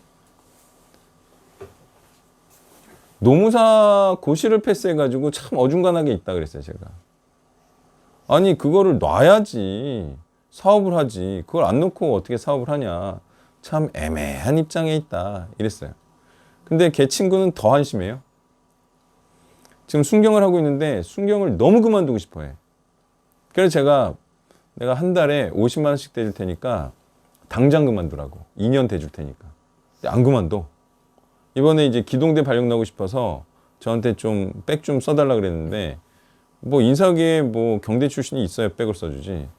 노무사 고시를 패스해가지고 참 어중간하게 있다 그랬어요, 제가. 아니 그거를 놔야지 사업을 하지. 그걸 안 놓고 어떻게 사업을 하냐. 참 애매한 입장에 있다 이랬어요. 근데 걔 친구는 더 한심해요. 지금 순경을 하고 있는데 순경을 너무 그만두고 싶어해. 그래서 내가 한 달에 50만 원씩 대줄 테니까 당장 그만두라고. 2년 대줄 테니까. 근데 안 그만둬. 이번에 이제 기동대 발령 나고 싶어서 저한테 좀 백 좀 써달라 그랬는데 뭐 인사계에 뭐 경대 출신이 있어야 백을 써주지.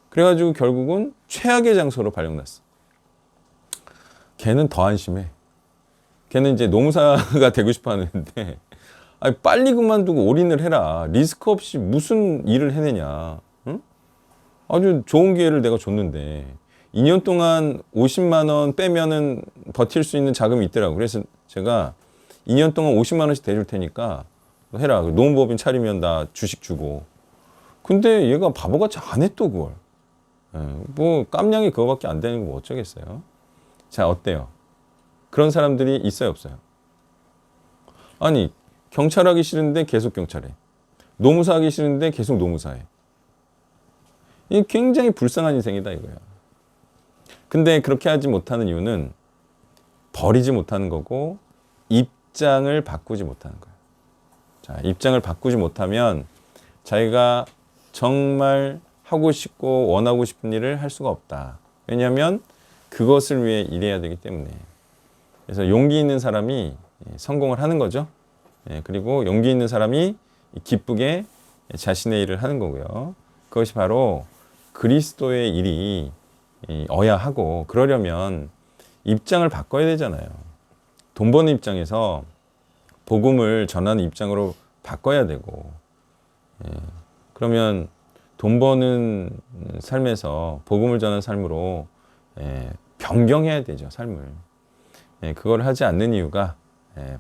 그래가지고 결국은 최악의 장소로 발령 났어. 걔는 더 안심해. 걔는 이제 노무사가 되고 싶어 하는데 아니, 빨리 그만두고 올인을 해라. 리스크 없이 무슨 일을 해내냐. 응? 아주 좋은 기회를 내가 줬는데 2년 동안 50만 원 빼면은 버틸 수 있는 자금이 있더라고. 그래서 제가 2년 동안 50만 원씩 대줄 테니까 해라. 노무법인 차리면 나 주식 주고. 근데 얘가 바보같이 안 해 또 그걸. 뭐 깜냥이 그거밖에 안 되는 거 뭐 어쩌겠어요. 자, 어때요? 그런 사람들이 있어요, 없어요? 아니, 경찰 하기 싫은데 계속 경찰해. 노무사 하기 싫은데 계속 노무사해. 이 굉장히 불쌍한 인생이다 이거야. 근데 그렇게 하지 못하는 이유는 버리지 못하는 거고 입장을 바꾸지 못하는 거야. 자, 입장을 바꾸지 못하면 자기가 정말 하고 싶고 원하고 싶은 일을 할 수가 없다. 왜냐하면 그것을 위해 일해야 되기 때문에. 그래서 용기 있는 사람이 성공을 하는 거죠. 그리고 용기 있는 사람이 기쁘게 자신의 일을 하는 거고요. 그것이 바로 그리스도의 일이 어야 하고, 그러려면 입장을 바꿔야 되잖아요. 돈 버는 입장에서 복음을 전하는 입장으로 바꿔야 되고, 그러면 돈 버는 삶에서 복음을 전하는 삶으로 변경해야 되죠, 삶을. 그걸 하지 않는 이유가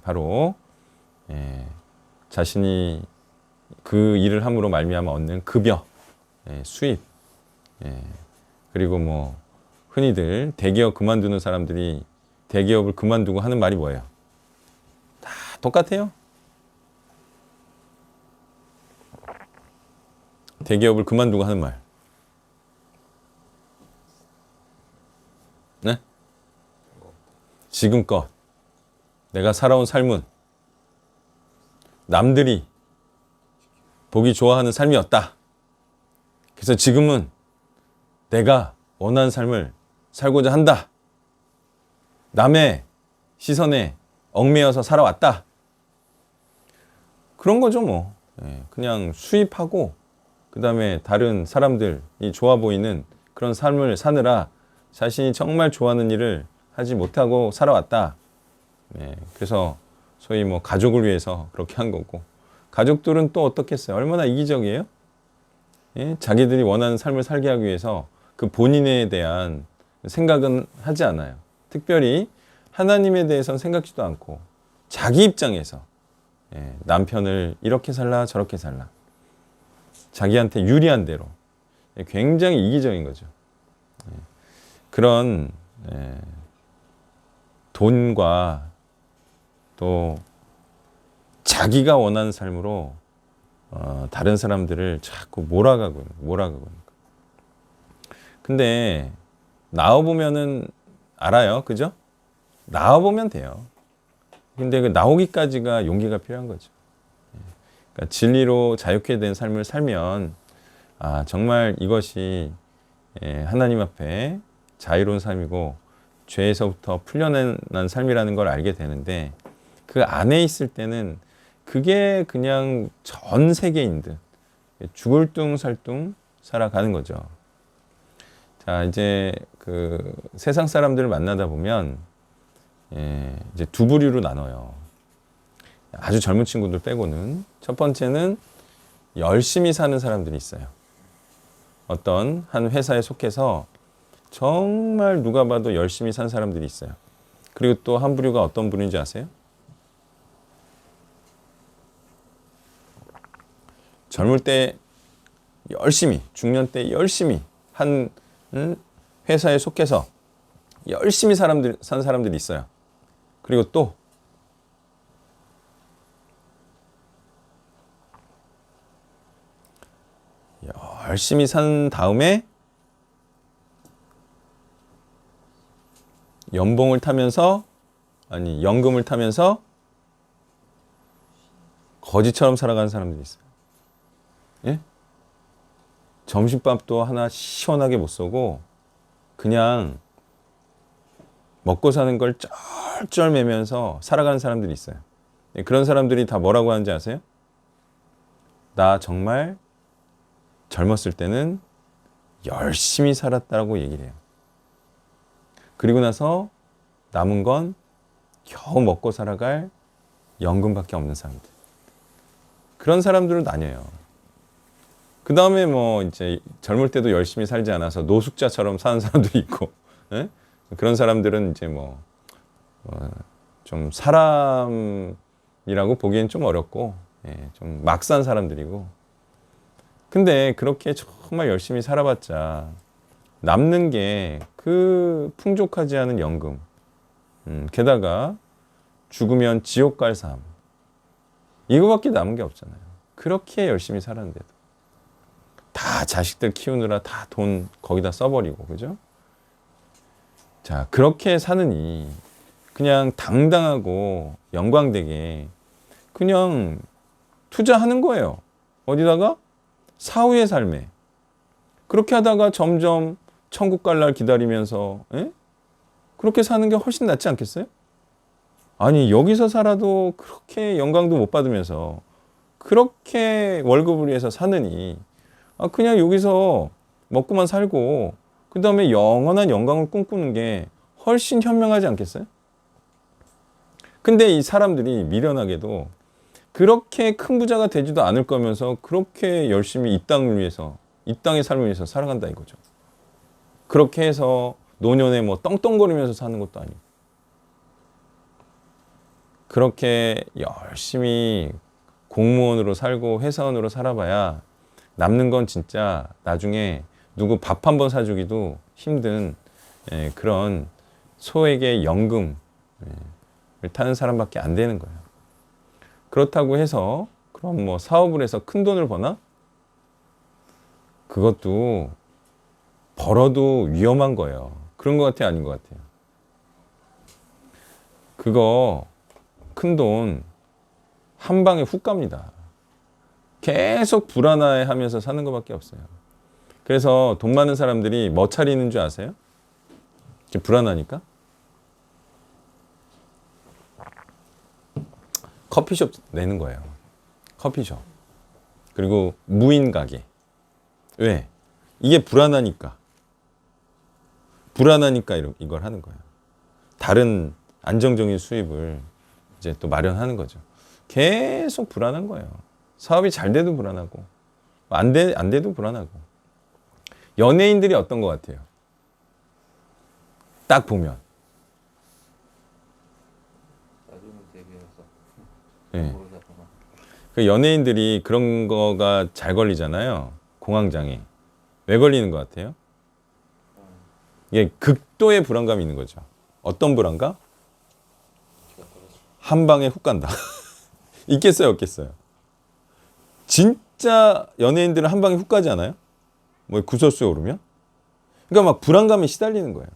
바로 자신이 그 일을 함으로 말미암아 얻는 급여, 수입, 그리고 뭐 흔히들 대기업 그만두는 사람들이 대기업을 그만두고 하는 말이 뭐예요? 다 똑같아요. 대기업을 그만두고 하는 말. 네? 지금껏 내가 살아온 삶은 남들이 보기 좋아하는 삶이었다. 그래서 지금은 내가 원하는 삶을 살고자 한다. 남의 시선에 얽매여서 살아왔다. 그런 거죠 뭐. 그냥 수입하고 그 다음에 다른 사람들이 좋아 보이는 그런 삶을 사느라 자신이 정말 좋아하는 일을 하지 못하고 살아왔다. 그래서 소위 뭐 가족을 위해서 그렇게 한 거고, 가족들은 또 어떻겠어요? 얼마나 이기적이에요? 자기들이 원하는 삶을 살게 하기 위해서 그 본인에 대한 생각은 하지 않아요. 특별히 하나님에 대해서는 생각지도 않고 자기 입장에서 남편을 이렇게 살라 저렇게 살라, 자기한테 유리한 대로 굉장히 이기적인 거죠. 그런 돈과 또 자기가 원하는 삶으로 다른 사람들을 자꾸 몰아가고 있는 거예요. 근데 나와보면은 알아요. 그죠? 나와보면 돼요. 근데 그 나오기까지가 용기가 필요한 거죠. 그러니까 진리로 자유케 된 삶을 살면 정말 이것이 하나님 앞에 자유로운 삶이고 죄에서부터 풀려난 삶이라는 걸 알게 되는데, 그 안에 있을 때는 그게 그냥 전 세계인 듯 죽을 둥살둥 살아가는 거죠. 자, 이제 그 세상 사람들을 만나다 보면 이제 두 부류로 나눠요. 아주 젊은 친구들 빼고는. 첫 번째는 열심히 사는 사람들이 있어요. 어떤 한 회사에 속해서 정말 누가 봐도 열심히 산 사람들이 있어요. 그리고 또 한 부류가 어떤 부류인지 아세요? 젊을 때 열심히, 중년 때 열심히 한 회사에 속해서 열심히 산 사람들이 있어요. 그리고 또 열심히 산 다음에 연봉을 타면서 연금을 타면서 거지처럼 살아가는 사람들이 있어요. 예? 점심밥도 하나 시원하게 못 쏘고 그냥 먹고 사는 걸 쩔쩔매면서 살아가는 사람들이 있어요. 예, 그런 사람들이 다 뭐라고 하는지 아세요? 나 정말 젊었을 때는 열심히 살았다고 얘기를 해요. 그리고 나서 남은 건 겨우 먹고 살아갈 연금밖에 없는 사람들. 그런 사람들은 나뉘어요. 그 다음에 뭐 이제 젊을 때도 열심히 살지 않아서 노숙자처럼 사는 사람들이 있고, 예? 그런 사람들은 이제 좀 사람이라고 보기엔 좀 어렵고, 예, 좀 막 산 사람들이고. 근데 그렇게 정말 열심히 살아봤자 남는 게 그 풍족하지 않은 연금, 게다가 죽으면 지옥 갈 삶, 이거밖에 남은 게 없잖아요. 그렇게 열심히 살았는데도 다 자식들 키우느라 다 돈 거기다 써버리고, 그죠? 자, 그렇게 사느니 그냥 당당하고 영광되게 그냥 투자하는 거예요. 어디다가? 사후의 삶에. 그렇게 하다가 점점 천국 갈 날 기다리면서, 에? 그렇게 사는 게 훨씬 낫지 않겠어요? 아니, 여기서 살아도 그렇게 영광도 못 받으면서 그렇게 월급을 위해서 사느니 그냥 여기서 먹고만 살고 그 다음에 영원한 영광을 꿈꾸는 게 훨씬 현명하지 않겠어요? 근데 이 사람들이 미련하게도 그렇게 큰 부자가 되지도 않을 거면서 그렇게 열심히 이 땅을 위해서, 이 땅의 삶을 위해서 살아간다 이거죠. 그렇게 해서 노년에 뭐 떵떵거리면서 사는 것도 아니고, 그렇게 열심히 공무원으로 살고 회사원으로 살아봐야 남는 건 진짜 나중에 누구 밥 한 번 사주기도 힘든 그런 소액의 연금을 타는 사람밖에 안 되는 거예요. 그렇다고 해서 그럼 뭐 사업을 해서 큰 돈을 버나? 그것도 벌어도 위험한 거예요. 그런 것 같아요, 아닌 것 같아요? 그거 큰 돈 한 방에 훅 갑니다. 계속 불안해하면서 사는 것밖에 없어요. 그래서 돈 많은 사람들이 뭐 차리는 줄 아세요? 불안하니까? 커피숍 내는 거예요. 커피숍. 그리고 무인 가게. 왜? 이게 불안하니까. 이걸 하는 거예요. 다른 안정적인 수입을 이제 또 마련하는 거죠. 계속 불안한 거예요. 사업이 잘 돼도 불안하고, 안 돼도 불안하고. 연예인들이 어떤 것 같아요? 딱 보면. 네. 그 연예인들이 그런 거가 잘 걸리잖아요. 공황장애. 왜 걸리는 것 같아요? 이게 극도의 불안감이 있는 거죠. 어떤 불안감? 한 방에 훅 간다. 있겠어요, 없겠어요? 진짜 연예인들은 한 방에 훅 가지 않아요? 뭐 구설수에 오르면? 그러니까 막 불안감에 시달리는 거예요.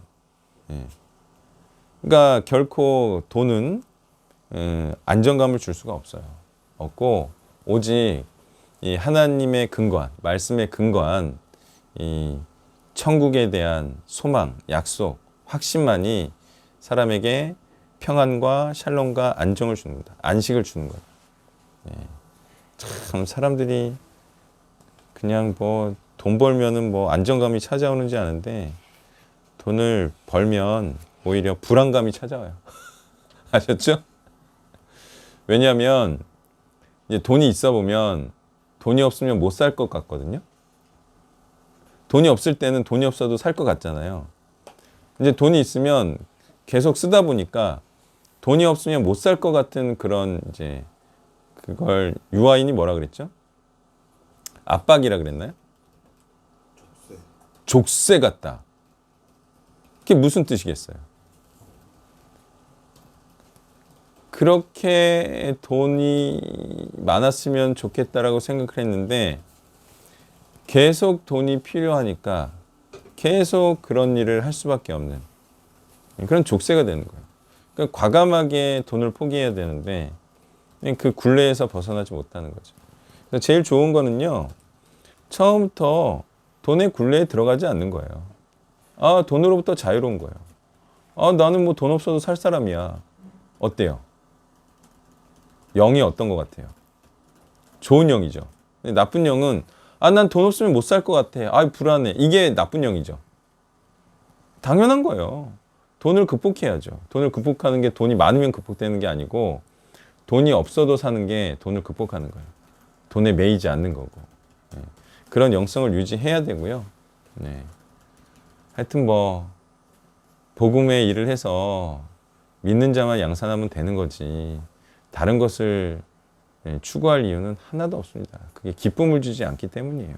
예. 그러니까 결코 돈은 안정감을 줄 수가 없어요. 없고 오직 이 하나님의 근거한, 말씀에 근거한 이 천국에 대한 소망, 약속, 확신만이 사람에게 평안과 샬롬과 안정을 주는 거다. 안식을 주는 거다. 예. 참 사람들이 그냥 뭐 돈 벌면은 뭐 안정감이 찾아오는지 아는데 돈을 벌면 오히려 불안감이 찾아와요. 아셨죠? 왜냐하면 이제 돈이 있어 보면 돈이 없으면 못 살 것 같거든요. 돈이 없을 때는 돈이 없어도 살 것 같잖아요. 이제 돈이 있으면 계속 쓰다 보니까 돈이 없으면 못 살 것 같은 그런 이제 그걸 유아인이 뭐라 그랬죠? 압박이라 그랬나요? 족쇄 같다. 그게 무슨 뜻이겠어요? 그렇게 돈이 많았으면 좋겠다라고 생각을 했는데 계속 돈이 필요하니까 계속 그런 일을 할 수밖에 없는 그런 족쇄가 되는 거예요. 그러니까 과감하게 돈을 포기해야 되는데 그 굴레에서 벗어나지 못하는 거죠. 그래서 제일 좋은 거는요. 처음부터 돈의 굴레에 들어가지 않는 거예요. 아, 돈으로부터 자유로운 거예요. 아, 나는 뭐 돈 없어도 살 사람이야. 어때요? 영이 어떤 것 같아요? 좋은 영이죠. 나쁜 영은 아, 난 돈 없으면 못 살 것 같아. 아, 불안해. 이게 나쁜 영이죠. 당연한 거예요. 돈을 극복해야죠. 돈을 극복하는 게 돈이 많으면 극복되는 게 아니고 돈이 없어도 사는 게 돈을 극복하는 거예요. 돈에 매이지 않는 거고. 네. 그런 영성을 유지해야 되고요. 네. 하여튼 뭐 복음의 일을 해서 믿는 자만 양산하면 되는 거지. 다른 것을 추구할 이유는 하나도 없습니다. 그게 기쁨을 주지 않기 때문이에요.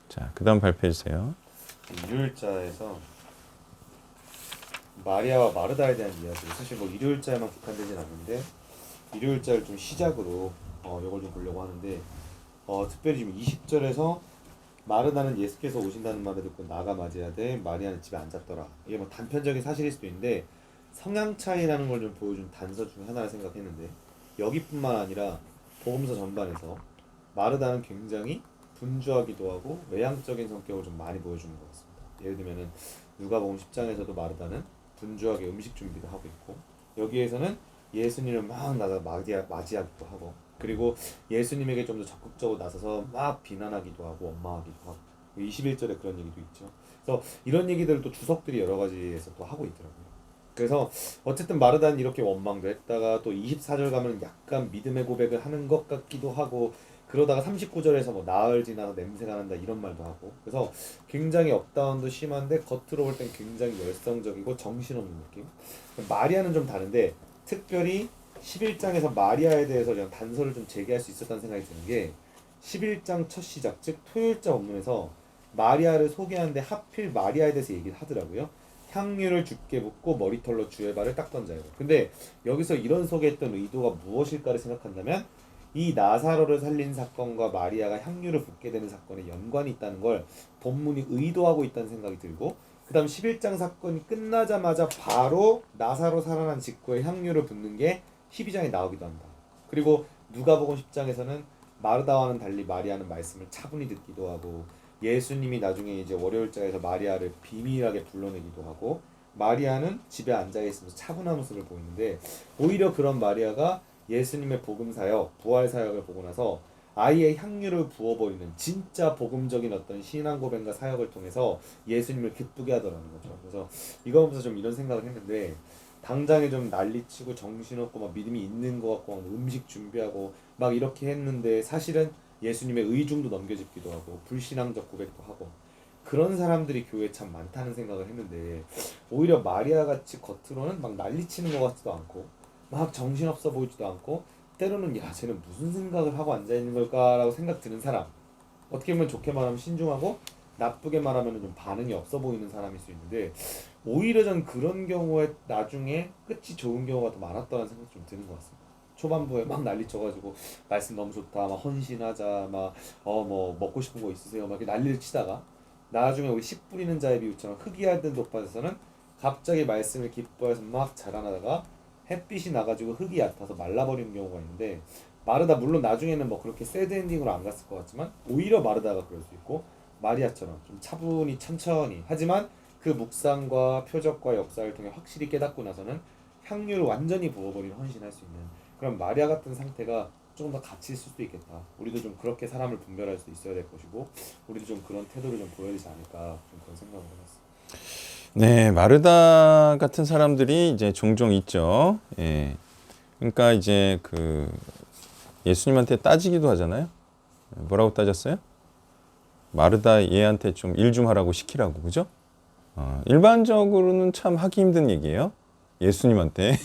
자, 그 다음 발표해 주세요. 일요일자에서 마리아와 마르다에 대한 이야기, 사실 뭐 일요일자에만 국한되진 않는데 일요일자를 좀 시작으로 이걸 좀 보려고 하는데 특별히 지금 20절에서 마르다는 예수께서 오신다는 말을 듣고 나가 맞이하되 마리아는 집에 앉았더라. 이게 뭐 단편적인 사실일 수도 있는데 성향 차이라는 걸 좀 보여준 단서 중에 하나를 생각했는데 여기뿐만 아니라 복음서 전반에서 마르다는 굉장히 분주하기도 하고 외향적인 성격을 좀 많이 보여주는 것 같습니다. 예를 들면은 누가복음 10장에서도 마르다는 분주하게 음식 준비도 하고 있고 여기에서는 예수님을 막 맞이하기도 하고 그리고 예수님에게 좀 더 적극적으로 나서서 막 비난하기도 하고 원망하기도 하고 21절에 그런 얘기도 있죠. 그래서 이런 얘기들을 또 주석들이 여러 가지에서 또 하고 있더라고요. 그래서 어쨌든 마르다는 이렇게 원망도 했다가 또 24절 가면 약간 믿음의 고백을 하는 것 같기도 하고 그러다가 39절에서 뭐 나흘 지나서 냄새가 난다 이런 말도 하고 그래서 굉장히 업다운도 심한데 겉으로 볼 땐 굉장히 열성적이고 정신없는 느낌. 마리아는 좀 다른데 특별히 11장에서 마리아에 대해서 그냥 단서를 좀 제기할 수 있었다는 생각이 드는 게 11장 첫 시작 즉 토요일자 본문에서 마리아를 소개하는데 하필 마리아에 대해서 얘기를 하더라고요. 향유를 주께 붓고 머리털로 주의 발을 닦던 자예요. 근데 여기서 이런 소개했던 의도가 무엇일까를 생각한다면 이 나사로를 살린 사건과 마리아가 향유를 붓게 되는 사건에 연관이 있다는 걸 본문이 의도하고 있다는 생각이 들고 그 다음 11장 사건이 끝나자마자 바로 나사로 살아난 직후에 향유를 붓는 게 12장에 나오기도 한다. 그리고 누가복음 10장에서는 마르다와는 달리 마리아는 말씀을 차분히 듣기도 하고 예수님이 나중에 이제 월요일자에서 마리아를 비밀하게 불러내기도 하고 마리아는 집에 앉아 있으면서 차분한 모습을 보이는데 오히려 그런 마리아가 예수님의 복음 사역, 부활 사역을 보고 나서 아예 향유를 부어버리는 진짜 복음적인 어떤 신앙 고백과 사역을 통해서 예수님을 기쁘게 하더라는 거죠. 그래서 이거 보면서 좀 이런 생각을 했는데 당장에 좀 난리치고 정신없고 막 믿음이 있는 것 같고 막 음식 준비하고 막 이렇게 했는데 사실은 예수님의 의중도 넘겨짚기도 하고 불신앙적 고백도 하고 그런 사람들이 교회에 참 많다는 생각을 했는데 오히려 마리아 같이 겉으로는 막 난리치는 것 같지도 않고 막 정신없어 보이지도 않고 때로는 야 쟤는 무슨 생각을 하고 앉아있는 걸까라고 생각 드는 사람 어떻게 보면 좋게 말하면 신중하고 나쁘게 말하면 좀 반응이 없어 보이는 사람일 수 있는데 오히려 전 그런 경우에 나중에 끝이 좋은 경우가 더 많았다는 생각이 좀 드는 것 같습니다. 초반부에 막 난리쳐가지고 말씀 너무 좋다 막 헌신하자 막 뭐 먹고 싶은 거 있으세요 막 이렇게 난리를 치다가 나중에 우리 씨 뿌리는 자의 비유처럼 흙이하던 돋밭에서는 갑자기 말씀을 기뻐해서 막 자라나다가 햇빛이 나가지고 흙이 얕아서 말라버리는 경우가 있는데 마르다 물론 나중에는 뭐 그렇게 새드 엔딩으로 안 갔을 것 같지만 오히려 마르다가 그럴 수 있고 마리아처럼 좀 차분히 천천히 하지만 그 묵상과 표적과 역사를 통해 확실히 깨닫고 나서는 향유를 완전히 부어버리는 헌신할 수 있는 그런 마리아 같은 상태가 조금 더 같이 있을 수도 있겠다. 우리도 좀 그렇게 사람을 분별할 수 있어야 될 것이고 우리도 좀 그런 태도를 좀 보여야 되지 않을까 좀 그런 생각을 해봤습니다. 네, 마르다 같은 사람들이 이제 종종 있죠. 예. 그러니까 이제 그 예수님한테 따지기도 하잖아요. 뭐라고 따졌어요? 마르다 얘한테 좀 일 좀 하라고 시키라고, 그죠? 일반적으로는 참 하기 힘든 얘기예요. 예수님한테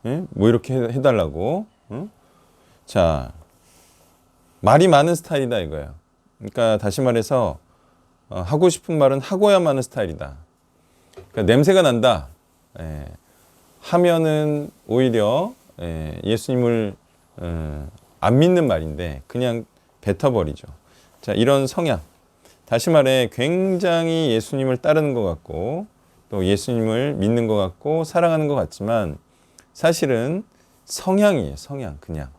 예? 뭐 이렇게 해달라고. 자, 말이 많은 스타일이다 이거예요. 그러니까 다시 말해서 하고 싶은 말은 하고야 마는 스타일이다. 그러니까 냄새가 난다. 예. 하면은 오히려 예수님을 안 믿는 말인데 그냥 뱉어버리죠. 자, 이런 성향. 다시 말해 굉장히 예수님을 따르는 것 같고 또 예수님을 믿는 것 같고 사랑하는 것 같지만 사실은 성향이에요. 성향 그냥.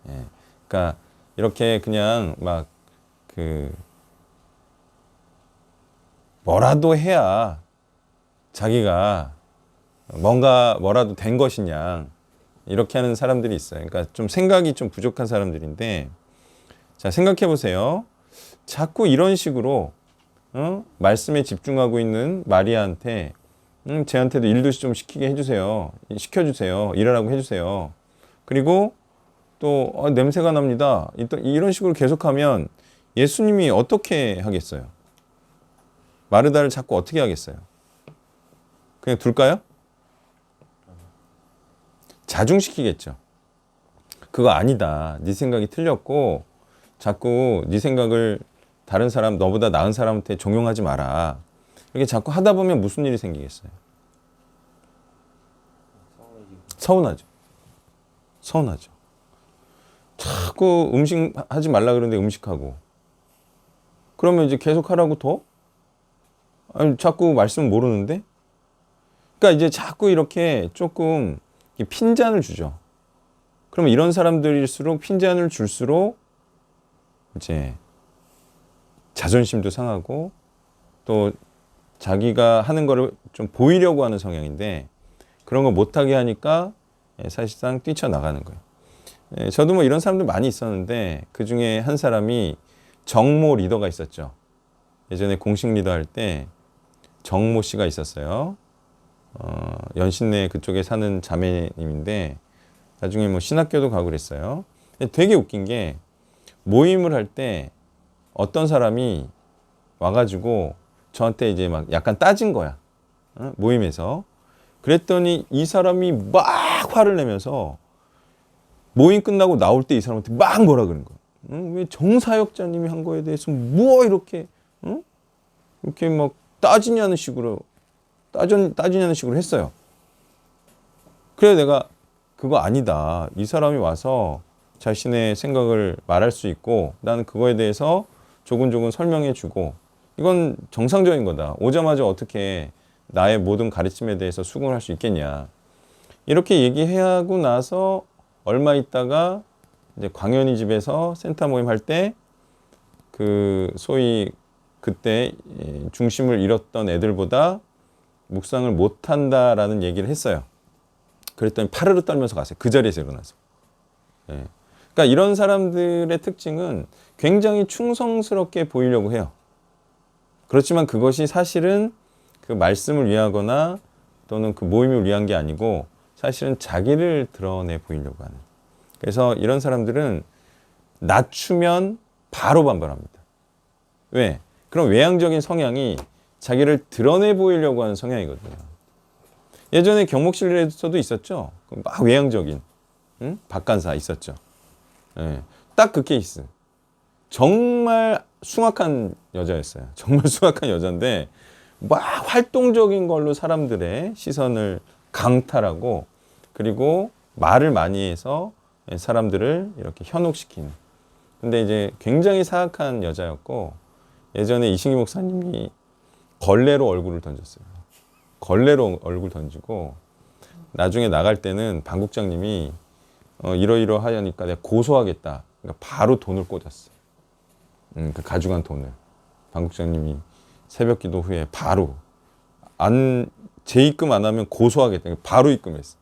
예. 그러니까 이렇게 그냥 막 뭐라도 해야 자기가 뭐라도 된 것이냐 이렇게 하는 사람들이 있어요. 그러니까 좀 생각이 좀 부족한 사람들인데 자 생각해 보세요. 자꾸 이런 식으로 말씀에 집중하고 있는 마리아한테 쟤한테도 일도 좀 시켜주세요. 일하라고 해주세요. 그리고 또 냄새가 납니다. 이런 식으로 계속하면 예수님이 어떻게 하겠어요? 마르다를 자꾸 어떻게 하겠어요? 그냥 둘까요? 자중시키겠죠. 그거 아니다. 네 생각이 틀렸고 자꾸 네 생각을 다른 사람, 너보다 나은 사람한테 종용하지 마라. 이렇게 자꾸 하다 보면 무슨 일이 생기겠어요? 서운하죠. 자꾸 음식 하지 말라 그러는데 음식하고. 그러면 이제 계속 하라고 더? 아니, 자꾸 말씀 모르는데? 그러니까 이제 자꾸 이렇게 조금 핀잔을 주죠. 그러면 이런 사람들일수록 핀잔을 줄수록 이제 자존심도 상하고 또 자기가 하는 거를 좀 보이려고 하는 성향인데 그런 거 못하게 하니까 사실상 뛰쳐나가는 거예요. 저도 뭐 이런 사람들 많이 있었는데 그 중에 한 사람이 정모 리더가 있었죠. 예전에 공식 리더 할 때 정모 씨가 있었어요. 연신내 그쪽에 사는 자매님인데 나중에 뭐 신학교도 가고 그랬어요. 되게 웃긴 게 모임을 할 때 어떤 사람이 와가지고 저한테 이제 막 약간 따진 거야. 모임에서. 그랬더니 이 사람이 막 화를 내면서 모임 끝나고 나올 때 이 사람한테 막 뭐라 그러는 거야. 왜 정사역자님이 한 거에 대해서 뭐 이렇게 이렇게 막 따지냐는 식으로 했어요. 그래 내가 그거 아니다. 이 사람이 와서 자신의 생각을 말할 수 있고 나는 그거에 대해서 조근조근 설명해 주고 이건 정상적인 거다. 오자마자 어떻게 나의 모든 가르침에 대해서 수긍을 할 수 있겠냐. 이렇게 얘기하고 나서 얼마 있다가 이제 광현이 집에서 센터 모임 할 때 그 소위 그때 중심을 잃었던 애들보다 묵상을 못한다라는 얘기를 했어요. 그랬더니 파르르 떨면서 갔어요. 그 자리에서 일어나서. 예. 그러니까 이런 사람들의 특징은 굉장히 충성스럽게 보이려고 해요. 그렇지만 그것이 사실은 그 말씀을 위하거나 또는 그 모임을 위한 게 아니고 사실은 자기를 드러내 보이려고 하는. 그래서 이런 사람들은 낮추면 바로 반발합니다. 왜? 그럼 외향적인 성향이 자기를 드러내 보이려고 하는 성향이거든요. 예전에 경목실에서도 있었죠. 막 외향적인 박간사 있었죠. 예, 딱 그 케이스. 정말 숭악한 여자였어요. 정말 숭악한 여자인데 막 활동적인 걸로 사람들의 시선을 강탈하고 그리고 말을 많이 해서 사람들을 이렇게 현혹시키는. 근데 이제 굉장히 사악한 여자였고 예전에 이신기 목사님이 걸레로 얼굴을 던졌어요. 걸레로 얼굴 던지고 나중에 나갈 때는 반국장님이 이러이러하니까 내가 고소하겠다. 그러니까 바로 돈을 꽂았어. 그 가져간 돈을. 반국장님이 새벽기도 후에 바로 재입금 안 하면 고소하겠다. 그러니까 바로 입금했어.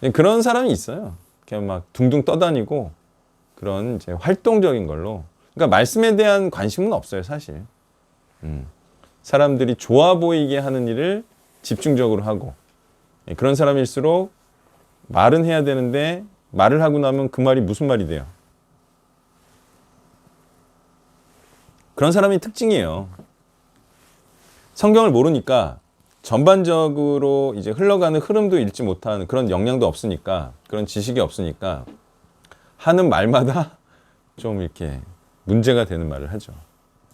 예. 그런 사람이 있어요. 그냥 막 둥둥 떠다니고 그런 이제 활동적인 걸로. 그러니까 말씀에 대한 관심은 없어요, 사실. 사람들이 좋아 보이게 하는 일을 집중적으로 하고 그런 사람일수록 말은 해야 되는데 말을 하고 나면 그 말이 무슨 말이 돼요? 그런 사람이 특징이에요. 성경을 모르니까 전반적으로 이제 흘러가는 흐름도 읽지 못하는 그런 역량도 없으니까, 그런 지식이 없으니까 하는 말마다 좀 이렇게 문제가 되는 말을 하죠.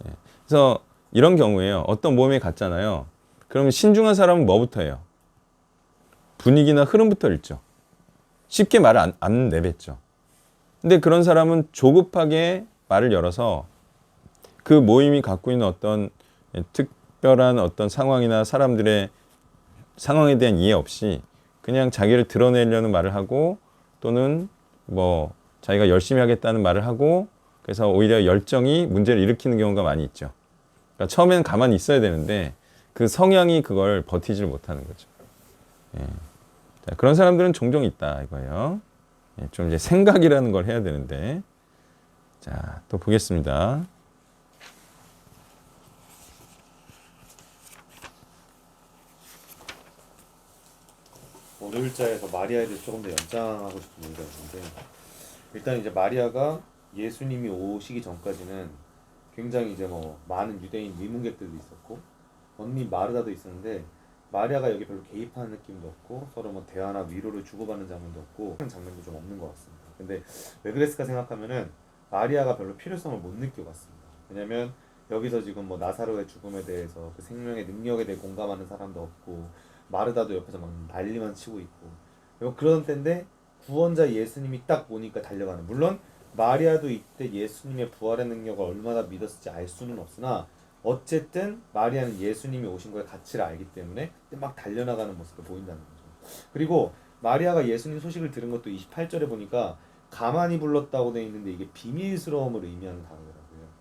예. 그래서 이런 경우에요. 어떤 모험에 갔잖아요. 그러면 신중한 사람은 뭐부터 해요? 분위기나 흐름부터 읽죠. 쉽게 말을 안 내뱉죠. 근데 그런 사람은 조급하게 말을 열어서 그 모임이 갖고 있는 어떤 특별한 어떤 상황이나 사람들의 상황에 대한 이해 없이 그냥 자기를 드러내려는 말을 하고, 또는 뭐 자기가 열심히 하겠다는 말을 하고, 그래서 오히려 열정이 문제를 일으키는 경우가 많이 있죠. 그러니까 처음에는 가만히 있어야 되는데 그 성향이 그걸 버티질 못하는 거죠. 예. 자, 그런 사람들은 종종 있다 이거예요. 예, 좀 이제 생각이라는 걸 해야 되는데. 자, 또 보겠습니다. 월요일자에서 마리아에 대해서 조금 더 연장하고 싶은 얘기가 있는데, 일단 이제 마리아가 예수님이 오시기 전까지는 굉장히 이제 뭐 많은 유대인 위문객들도 있었고 언니 마르다도 있었는데, 마리아가 여기 별로 개입하는 느낌도 없고 서로 뭐 대화나 위로를 주고받는 장면도 없고 그런 장면도 좀 없는 것 같습니다. 근데 왜 그랬을까 생각하면은 마리아가 별로 필요성을 못 느껴봤습니다. 왜냐면 여기서 지금 뭐 나사로의 죽음에 대해서 그 생명의 능력에 대해 공감하는 사람도 없고, 마르다도 옆에서 막 난리만 치고 있고, 그런 때인데 구원자 예수님이 딱 보니까 달려가는, 물론 마리아도 이때 예수님의 부활의 능력을 얼마나 믿었을지 알 수는 없으나 어쨌든 마리아는 예수님이 오신 거의 가치를 알기 때문에 막 달려나가는 모습을 보인다는 거죠. 그리고 마리아가 예수님 소식을 들은 것도 28절에 보니까 가만히 불렀다고 되어 있는데 이게 비밀스러움을 의미하는 단어더라고요.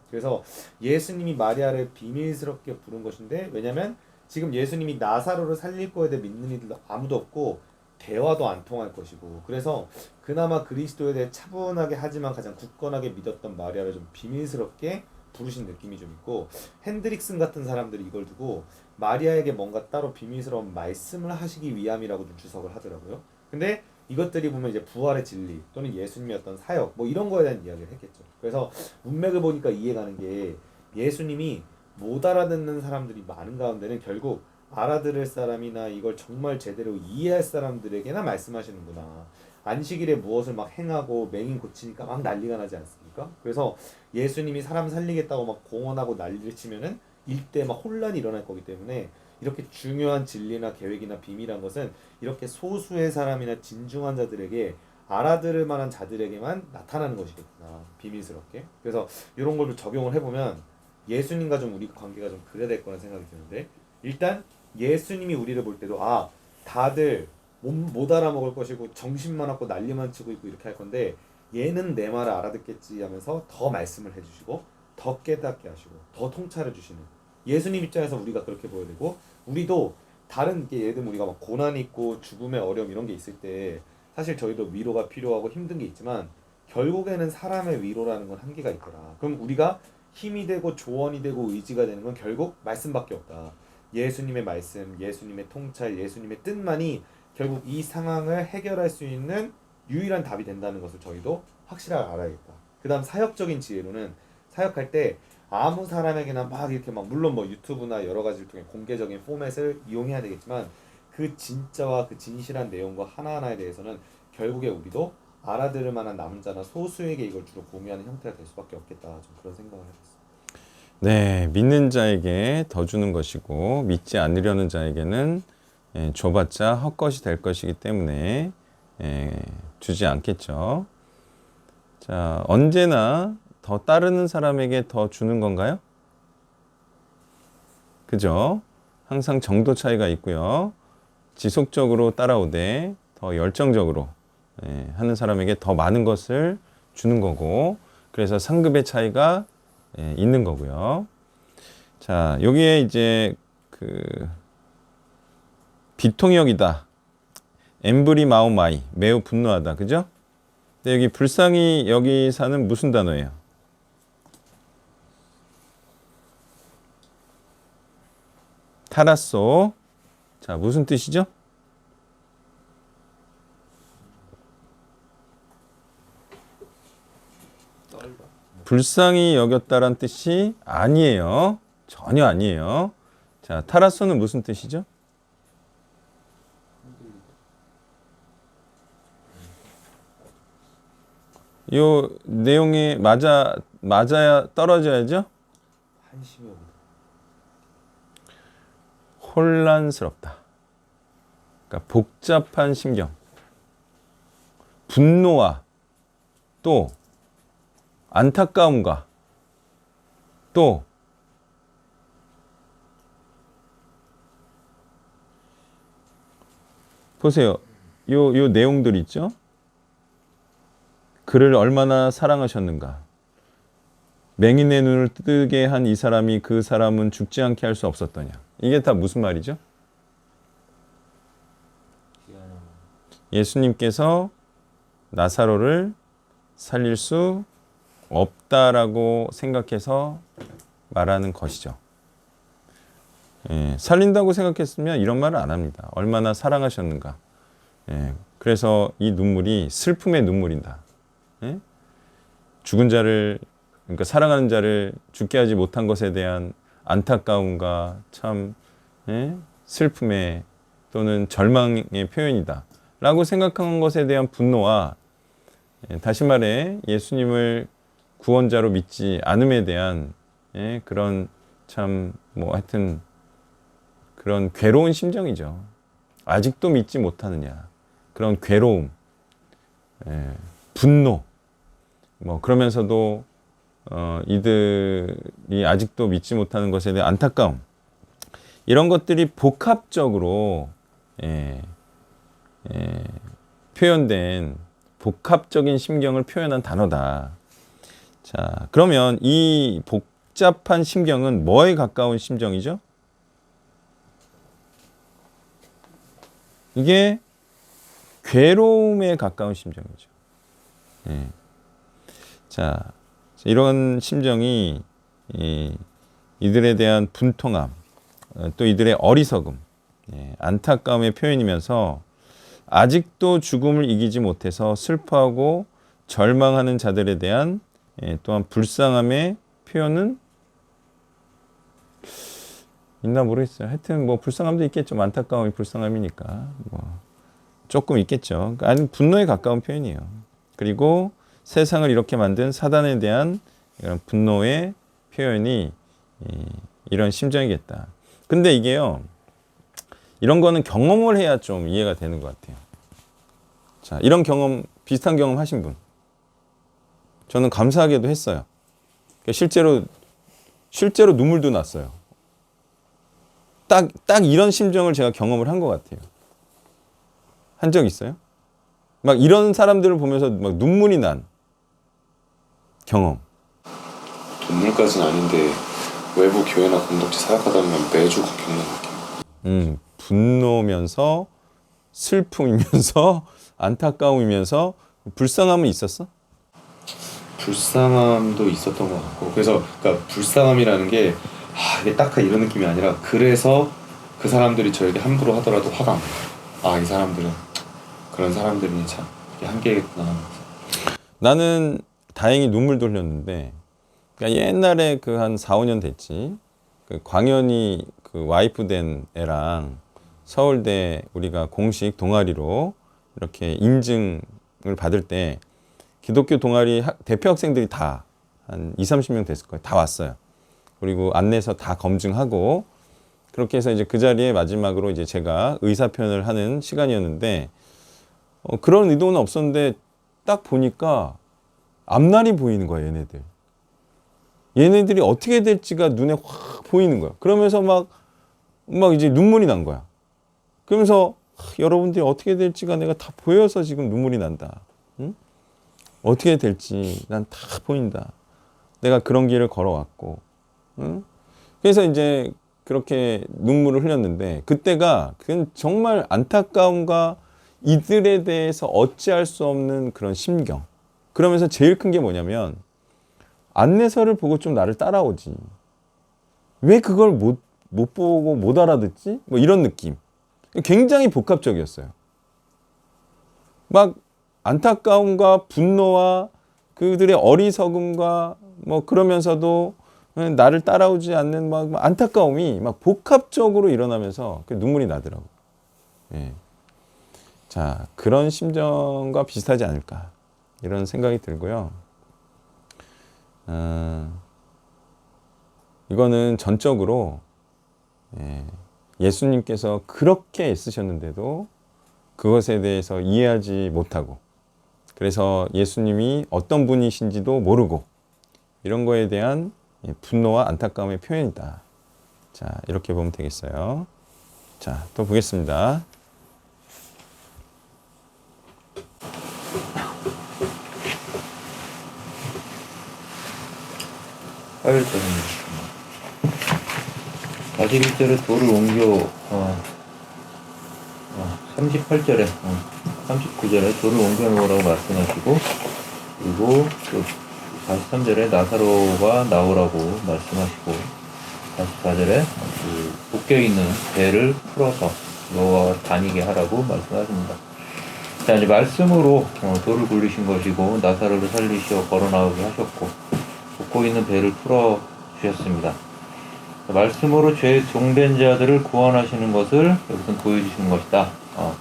그래서 예수님이 마리아를 비밀스럽게 부른 것인데, 왜냐면 지금 예수님이 나사로를 살릴 거에 대해 믿는 이들도 아무도 없고 대화도 안 통할 것이고, 그래서 그나마 그리스도에 대해 차분하게 하지만 가장 굳건하게 믿었던 마리아를 좀 비밀스럽게 부르신 느낌이 좀 있고, 핸드릭슨 같은 사람들이 이걸 두고 마리아에게 뭔가 따로 비밀스러운 말씀을 하시기 위함이라고 좀 주석을 하더라고요. 근데 이것들이 보면 이제 부활의 진리 또는 예수님의 어떤 사역 뭐 이런 거에 대한 이야기를 했겠죠. 그래서 문맥을 보니까 이해가는 게, 예수님이 못 알아듣는 사람들이 많은 가운데는 결국 알아들을 사람이나 이걸 정말 제대로 이해할 사람들에게나 말씀하시는구나. 안식일에 무엇을 막 행하고 맹인 고치니까 막 난리가 나지 않습니까? 그래서 예수님이 사람 살리겠다고 막 공언하고 난리를 치면은 일대 막 혼란이 일어날 거기 때문에, 이렇게 중요한 진리나 계획이나 비밀한 것은 이렇게 소수의 사람이나 진중한 자들에게, 알아들을 만한 자들에게만 나타나는 것이겠구나, 비밀스럽게. 그래서 이런 걸 적용을 해보면 예수님과 좀 우리 관계가 좀 그래야 될 거라는 생각이 드는데, 일단 예수님이 우리를 볼 때도 다들 못 알아먹을 것이고 정신만 없고 난리만 치고 있고 이렇게 할 건데, 얘는 내 말을 알아듣겠지 하면서 더 말씀을 해주시고 더 깨닫게 하시고 더 통찰해 주시는, 예수님 입장에서 우리가 그렇게 보여야 되고, 우리도 다른 게, 예를 들면 우리가 막 고난이 있고 죽음의 어려움 이런 게 있을 때 사실 저희도 위로가 필요하고 힘든 게 있지만 결국에는 사람의 위로라는 건 한계가 있더라. 그럼 우리가 힘이 되고 조언이 되고 의지가 되는 건 결국 말씀밖에 없다. 예수님의 말씀, 예수님의 통찰, 예수님의 뜻만이 결국 이 상황을 해결할 수 있는 유일한 답이 된다는 것을 저희도 확실하게 알아야겠다. 그 다음 사역적인 지혜로는, 사역할 때 아무 사람에게나 막 이렇게 막, 물론 뭐 유튜브나 여러 가지를 통해 공개적인 포맷을 이용해야 되겠지만 그 진짜와 그 진실한 내용과 하나하나에 대해서는 결국에 우리도 알아들을 만한 남자나 소수에게 이걸 주로 공유하는 형태가 될 수밖에 없겠다. 좀 그런 생각을 해봤습니다. 네, 믿는 자에게 더 주는 것이고 믿지 않으려는 자에게는 줘봤자 헛것이 될 것이기 때문에 주지 않겠죠. 자, 언제나 더 따르는 사람에게 더 주는 건가요? 그죠? 항상 정도 차이가 있고요. 지속적으로 따라오되 더 열정적으로 하는 사람에게 더 많은 것을 주는 거고, 그래서 상급의 차이가 있는 거고요. 자, 여기에 이제 그 비통이 여기다, 엠브리마오마이, 매우 분노하다, 그죠? 근데 여기 불쌍히 여기사는 무슨 단어예요? 타라소. 자, 무슨 뜻이죠? 불쌍히 여겼다란 뜻이 아니에요. 전혀 아니에요. 자, 타라소는 무슨 뜻이죠? 요 내용에 맞아야 떨어져야죠? 한심해. 혼란스럽다. 그러니까 복잡한 심경, 분노와 또 안타까움과 또 보세요. 요 내용들 있죠? 그를 얼마나 사랑하셨는가. 맹인의 눈을 뜨게 한 이 사람이 그 사람은 죽지 않게 할 수 없었더냐. 이게 다 무슨 말이죠? 예수님께서 나사로를 살릴 수 없다라고 생각해서 말하는 것이죠. 예, 살린다고 생각했으면 이런 말을 안 합니다. 얼마나 사랑하셨는가. 예, 그래서 이 눈물이 슬픔의 눈물이다. 예? 죽은 자를, 그러니까 사랑하는 자를 죽게 하지 못한 것에 대한 안타까움과 참 슬픔의 또는 절망의 표현이다 라고 생각한 것에 대한 분노와 다시 말해 예수님을 구원자로 믿지 않음에 대한 그런 참 뭐 하여튼 그런 괴로운 심정이죠. 아직도 믿지 못하느냐 그런 괴로움, 분노, 뭐 그러면서도 이들이 아직도 믿지 못하는 것에 대한 안타까움, 이런 것들이 복합적으로 표현된 복합적인 심경을 표현한 단어다. 자, 그러면 이 복잡한 심경은 뭐에 가까운 심정이죠? 이게 괴로움에 가까운 심정이죠. 자, 이런 심정이 이들에 대한 분통함, 또 이들의 어리석음, 안타까움의 표현이면서 아직도 죽음을 이기지 못해서 슬퍼하고 절망하는 자들에 대한 또한 불쌍함의 표현은 있나 모르겠어요. 하여튼 뭐 불쌍함도 있겠죠. 안타까움이 불쌍함이니까 뭐 조금 있겠죠. 아니 분노에 가까운 표현이에요. 그리고 세상을 이렇게 만든 사단에 대한 이런 분노의 표현이 이런 심정이겠다. 근데 이게요, 이런 거는 경험을 해야 좀 이해가 되는 것 같아요. 자, 이런 경험, 비슷한 경험 하신 분. 저는 감사하게도 했어요. 실제로 눈물도 났어요. 딱 이런 심정을 제가 경험을 한 것 같아요. 한 적 있어요? 막 이런 사람들을 보면서 막 눈물이 난 경험. 동물까지는 아닌데 외부 교회나 공동체 사역하다 보면 매주 겪는 느낌. 분노면서 슬픔이면서 안타까움이면서 불쌍함은 있었어? 불쌍함도 있었던 것 같고, 그래서 그러니까 불쌍함이라는 게 이게 딱 이런 느낌이 아니라, 그래서 그 사람들이 저에게 함부로 하더라도 화가 안 나요. 이 사람들은 그런 사람들이 참 한계겠구나. 나는 다행히 눈물도 흘렸는데, 그러니까 옛날에 그 한 4, 5년 됐지. 그 광현이 그 와이프 된 애랑 서울대 우리가 공식 동아리로 이렇게 인증을 받을 때 기독교 동아리 대표 학생들이 다 한 20, 30명 됐을 거예요. 다 왔어요. 그리고 안내서 다 검증하고 그렇게 해서 이제 그 자리에 마지막으로 이제 제가 의사 표현을 하는 시간이었는데 그런 의도는 없었는데 딱 보니까 앞날이 보이는 거야, 얘네들. 얘네들이 어떻게 될지가 눈에 확 보이는 거야. 그러면서 막 이제 눈물이 난 거야. 그러면서 여러분들이 어떻게 될지가 내가 다 보여서 지금 눈물이 난다. 응? 어떻게 될지 난 다 보인다. 내가 그런 길을 걸어왔고. 응? 그래서 이제 그렇게 눈물을 흘렸는데 그때가 그건 정말 안타까움과 이들에 대해서 어찌할 수 없는 그런 심경. 그러면서 제일 큰 게 뭐냐면 안내서를 보고 좀 나를 따라오지. 왜 그걸 못 보고 못 알아듣지? 뭐 이런 느낌. 굉장히 복합적이었어요. 막 안타까움과 분노와 그들의 어리석음과 뭐 그러면서도 나를 따라오지 않는 막 안타까움이 막 복합적으로 일어나면서 눈물이 나더라고. 예. 자, 그런 심정과 비슷하지 않을까 이런 생각이 들고요. 이거는 전적으로 예수님께서 그렇게 애쓰셨는데도 그것에 대해서 이해하지 못하고, 그래서 예수님이 어떤 분이신지도 모르고 이런 거에 대한 분노와 안타까움의 표현이다. 자, 이렇게 보면 되겠어요. 자, 또 보겠습니다. 화요일절입니다. 41절에 돌을 옮겨 38절에 39절에 돌을 옮겨 놓으라고 말씀하시고, 그리고 또 43절에 나사로가 나오라고 말씀하시고, 44절에 그 묶여 있는 배를 풀어서 너와 다니게 하라고 말씀하십니다. 자, 이제 말씀으로 돌을 굴리신 것이고 나사로를 살리시어 걸어 나오게 하셨고 묶고 있는 배를 풀어 주셨습니다. 말씀으로 죄에 종된 자들을 구원하시는 것을 여기서 보여주시는 것이다.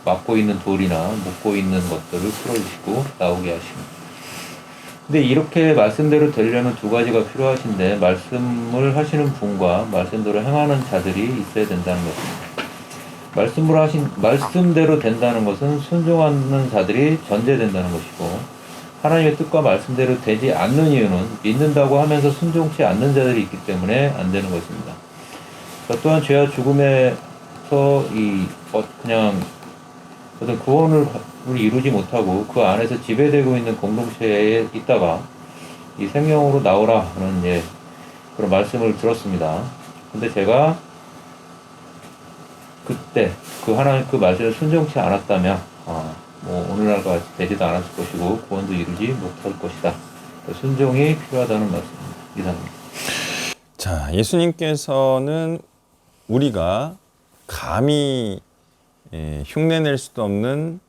막고 있는 돌이나 묶고 있는 것들을 풀어주시고 나오게 하십니다. 근데 이렇게 말씀대로 되려면 두 가지가 필요하신데, 말씀을 하시는 분과 말씀대로 행하는 자들이 있어야 된다는 것입니다. 말씀대로 된다는 것은 순종하는 자들이 전제된다는 것이고, 하나님의 뜻과 말씀대로 되지 않는 이유는 믿는다고 하면서 순종치 않는 자들이 있기 때문에 안 되는 것입니다. 또한 죄와 죽음에서 그냥 어떤 구원을 이루지 못하고 그 안에서 지배되고 있는 공동체에 있다가 이 생명으로 나오라는 그런 말씀을 들었습니다. 근데 제가 그때 하나님 그 말씀을 순종치 않았다면 오늘날과 같이 되지도 않았을 것이고 구원도 이루지 못할 것이다. 순종이 필요하다는 말씀입니다. 이상입니다. 자, 예수님께서는 우리가 감히 흉내낼 수도 없는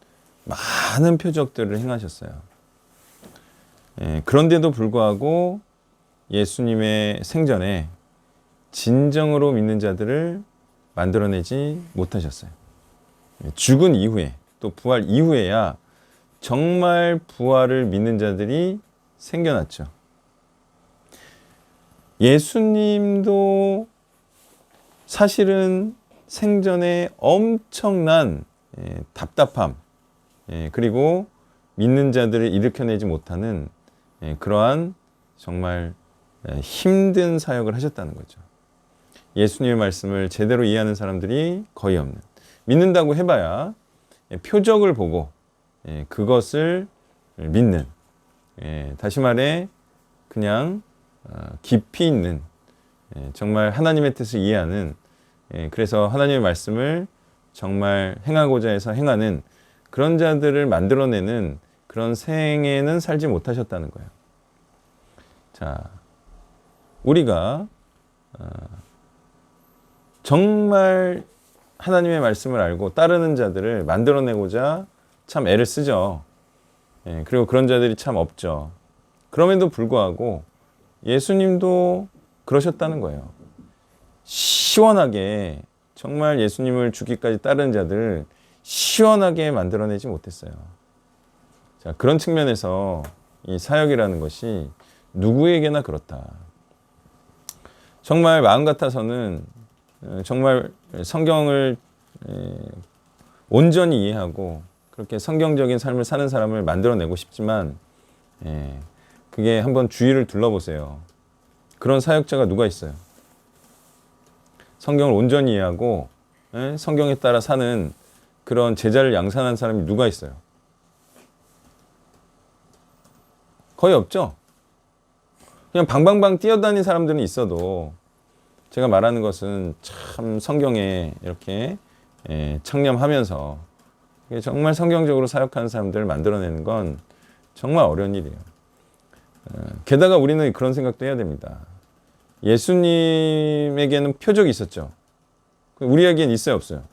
많은 표적들을 행하셨어요. 그런데도 불구하고 예수님의 생전에 진정으로 믿는 자들을 만들어내지 못하셨어요. 죽은 이후에, 또 부활 이후에야 정말 부활을 믿는 자들이 생겨났죠. 예수님도 사실은 생전에 엄청난 답답함, 그리고 믿는 자들을 일으켜내지 못하는 그러한 정말 힘든 사역을 하셨다는 거죠. 예수님의 말씀을 제대로 이해하는 사람들이 거의 없는, 믿는다고 해봐야 표적을 보고 그것을 믿는, 다시 말해 그냥 깊이 있는, 정말 하나님의 뜻을 이해하는, 그래서 하나님의 말씀을 정말 행하고자 해서 행하는 그런 자들을 만들어내는 그런 생애는 살지 못하셨다는 거예요. 자, 우리가 정말 하나님의 말씀을 알고 따르는 자들을 만들어내고자 참 애를 쓰죠. 그리고 그런 자들이 참 없죠. 그럼에도 불구하고 예수님도 그러셨다는 거예요. 시원하게, 정말 예수님을 죽기까지 따르는 자들을 시원하게 만들어내지 못했어요. 자, 그런 측면에서 이 사역이라는 것이 누구에게나 그렇다. 정말 마음 같아서는 정말 성경을 온전히 이해하고 그렇게 성경적인 삶을 사는 사람을 만들어내고 싶지만, 그게 한번 주위를 둘러보세요. 그런 사역자가 누가 있어요? 성경을 온전히 이해하고 성경에 따라 사는 그런 제자를 양산한 사람이 누가 있어요? 거의 없죠. 그냥 방방방 뛰어다니는 사람들은 있어도, 제가 말하는 것은 참 성경에 이렇게 청렴하면서 정말 성경적으로 사역하는 사람들을 만들어내는 건 정말 어려운 일이에요. 게다가 우리는 그런 생각도 해야 됩니다. 예수님에게는 표적이 있었죠. 우리에게는 있어요, 없어요?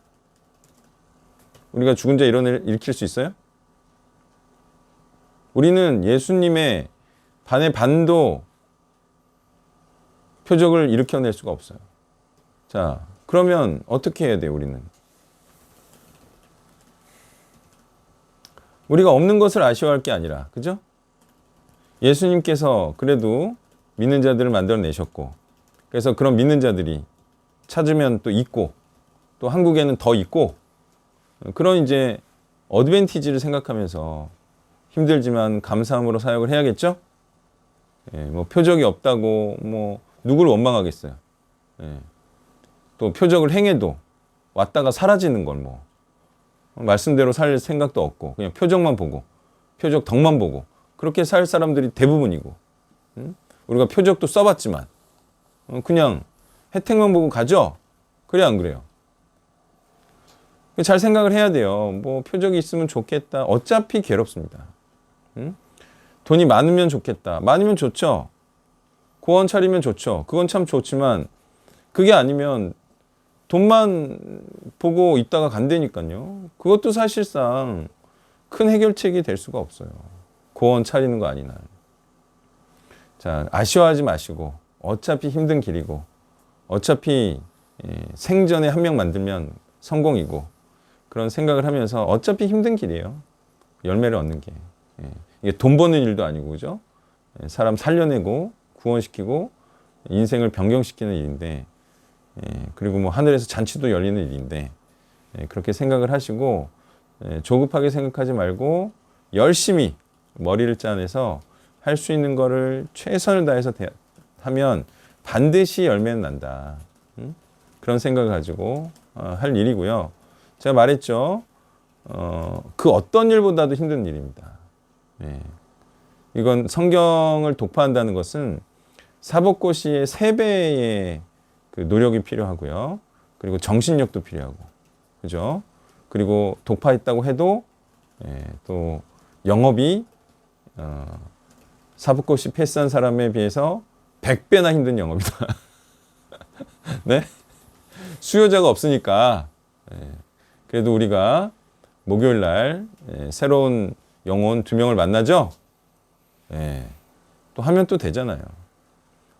우리가 죽은 자 일으킬 수 있어요? 우리는 예수님의 반의 반도 표적을 일으켜낼 수가 없어요. 자, 그러면 어떻게 해야 돼요, 우리는? 우리가 없는 것을 아쉬워할 게 아니라, 그죠? 예수님께서 그래도 믿는 자들을 만들어내셨고, 그래서 그런 믿는 자들이 찾으면 또 있고, 또 한국에는 더 있고, 그런 이제 어드밴티지를 생각하면서 힘들지만 감사함으로 사역을 해야겠죠? 예, 뭐 표적이 없다고 뭐 누구를 원망하겠어요. 예, 또 표적을 행해도 왔다가 사라지는 걸 뭐 말씀대로 살 생각도 없고 그냥 표적만 보고 표적 덕만 보고 그렇게 살 사람들이 대부분이고, 우리가 표적도 써봤지만 그냥 혜택만 보고 가죠. 그래 안 그래요? 잘 생각을 해야 돼요. 뭐 표적이 있으면 좋겠다. 어차피 괴롭습니다. 돈이 많으면 좋겠다. 많으면 좋죠. 고원 차리면 좋죠. 그건 참 좋지만 그게 아니면 돈만 보고 있다가 간다니까요. 그것도 사실상 큰 해결책이 될 수가 없어요. 고원 차리는 거 아니나. 자, 아쉬워하지 마시고 어차피 힘든 길이고 어차피 생전에 한 명 만들면 성공이고 그런 생각을 하면서 어차피 힘든 길이에요. 열매를 얻는 게. 이게 돈 버는 일도 아니고 그죠? 사람 살려내고 구원시키고 인생을 변경시키는 일인데, 그리고 뭐 하늘에서 잔치도 열리는 일인데, 그렇게 생각을 하시고 조급하게 생각하지 말고 열심히 머리를 짜내서 할 수 있는 거를 최선을 다해서 하면 반드시 열매는 난다. 그런 생각을 가지고 할 일이고요. 제가 말했죠. 그 어떤 일보다도 힘든 일입니다. 이건 성경을 독파한다는 것은 사법고시의 3배의 그 노력이 필요하고요. 그리고 정신력도 필요하고, 그죠? 그리고 독파했다고 해도 또 영업이 사법고시 패스한 사람에 비해서 100배나 힘든 영업이다. 네? 수요자가 없으니까. 그래도 우리가 목요일 날 새로운 영혼 2명을 만나죠? 또 하면 또 되잖아요.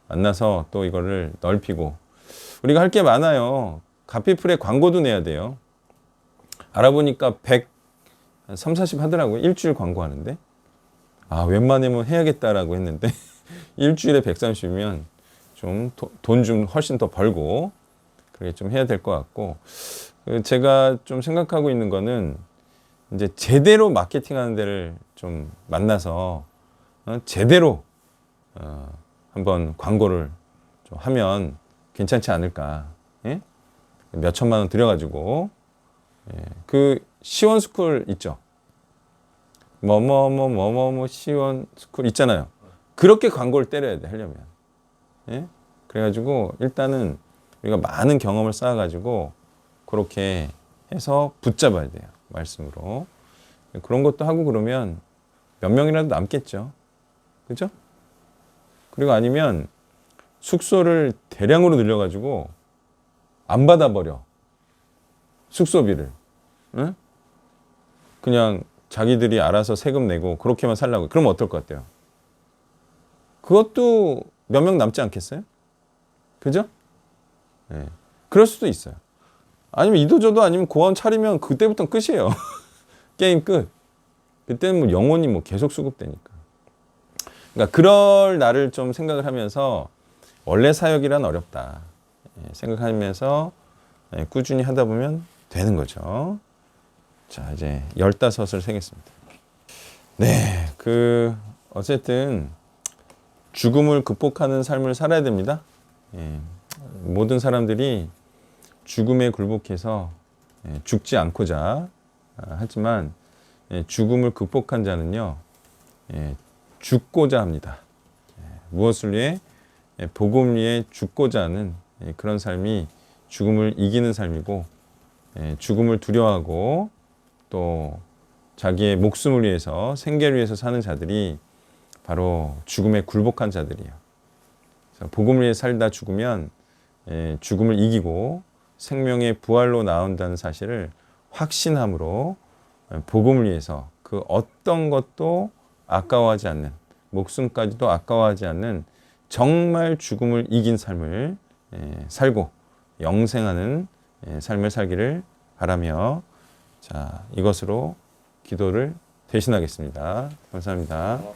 만나서 또 이거를 넓히고. 우리가 할 게 많아요. 가피풀에 광고도 내야 돼요. 알아보니까 130, 40 하더라고요. 일주일 광고하는데. 아, 웬만하면 해야겠다라고 했는데 일주일에 130이면 좀 돈 좀 훨씬 더 벌고 그렇게 좀 해야 될 것 같고, 제가 좀 생각하고 있는 거는 이제 제대로 마케팅하는 데를 좀 만나서 제대로 한번 광고를 좀 하면 괜찮지 않을까. 예? 몇 천만 원 들여가지고 그 시원스쿨 있죠. 뭐뭐뭐 시원스쿨 있잖아요. 그렇게 광고를 때려야 돼, 하려면. 예? 그래가지고 일단은 우리가 많은 경험을 쌓아가지고 그렇게 해서 붙잡아야 돼요. 말씀으로. 그런 것도 하고 그러면 몇 명이라도 남겠죠. 그죠? 그리고 아니면 숙소를 대량으로 늘려가지고 안 받아버려. 숙소비를. 응? 그냥 자기들이 알아서 세금 내고 그렇게만 살라고. 그러면 어떨 것 같아요? 그것도 몇 명 남지 않겠어요? 그죠? 네. 그럴 수도 있어요. 아니면 이도저도 아니면 고원 차리면 그때부터는 끝이에요. 게임 끝. 그때는 뭐 영원히 뭐 계속 수급되니까. 그러니까 그럴 날을 좀 생각을 하면서 원래 사역이란 어렵다. 생각하면서 꾸준히 하다 보면 되는 거죠. 자, 이제 15을 세겠습니다. 네, 어쨌든 죽음을 극복하는 삶을 살아야 됩니다. 모든 사람들이 죽음에 굴복해서 죽지 않고자 하지만 죽음을 극복한 자는요, 죽고자 합니다. 무엇을 위해? 복음을 위해 죽고자 하는 그런 삶이 죽음을 이기는 삶이고, 죽음을 두려워하고 또 자기의 목숨을 위해서, 생계를 위해서 사는 자들이 바로 죽음에 굴복한 자들이에요. 복음을 위해 살다 죽으면 죽음을 이기고 생명의 부활로 나온다는 사실을 확신함으로 복음을 위해서 그 어떤 것도 아까워하지 않는, 목숨까지도 아까워하지 않는 정말 죽음을 이긴 삶을 살고 영생하는 삶을 살기를 바라며 자, 이것으로 기도를 대신하겠습니다. 감사합니다.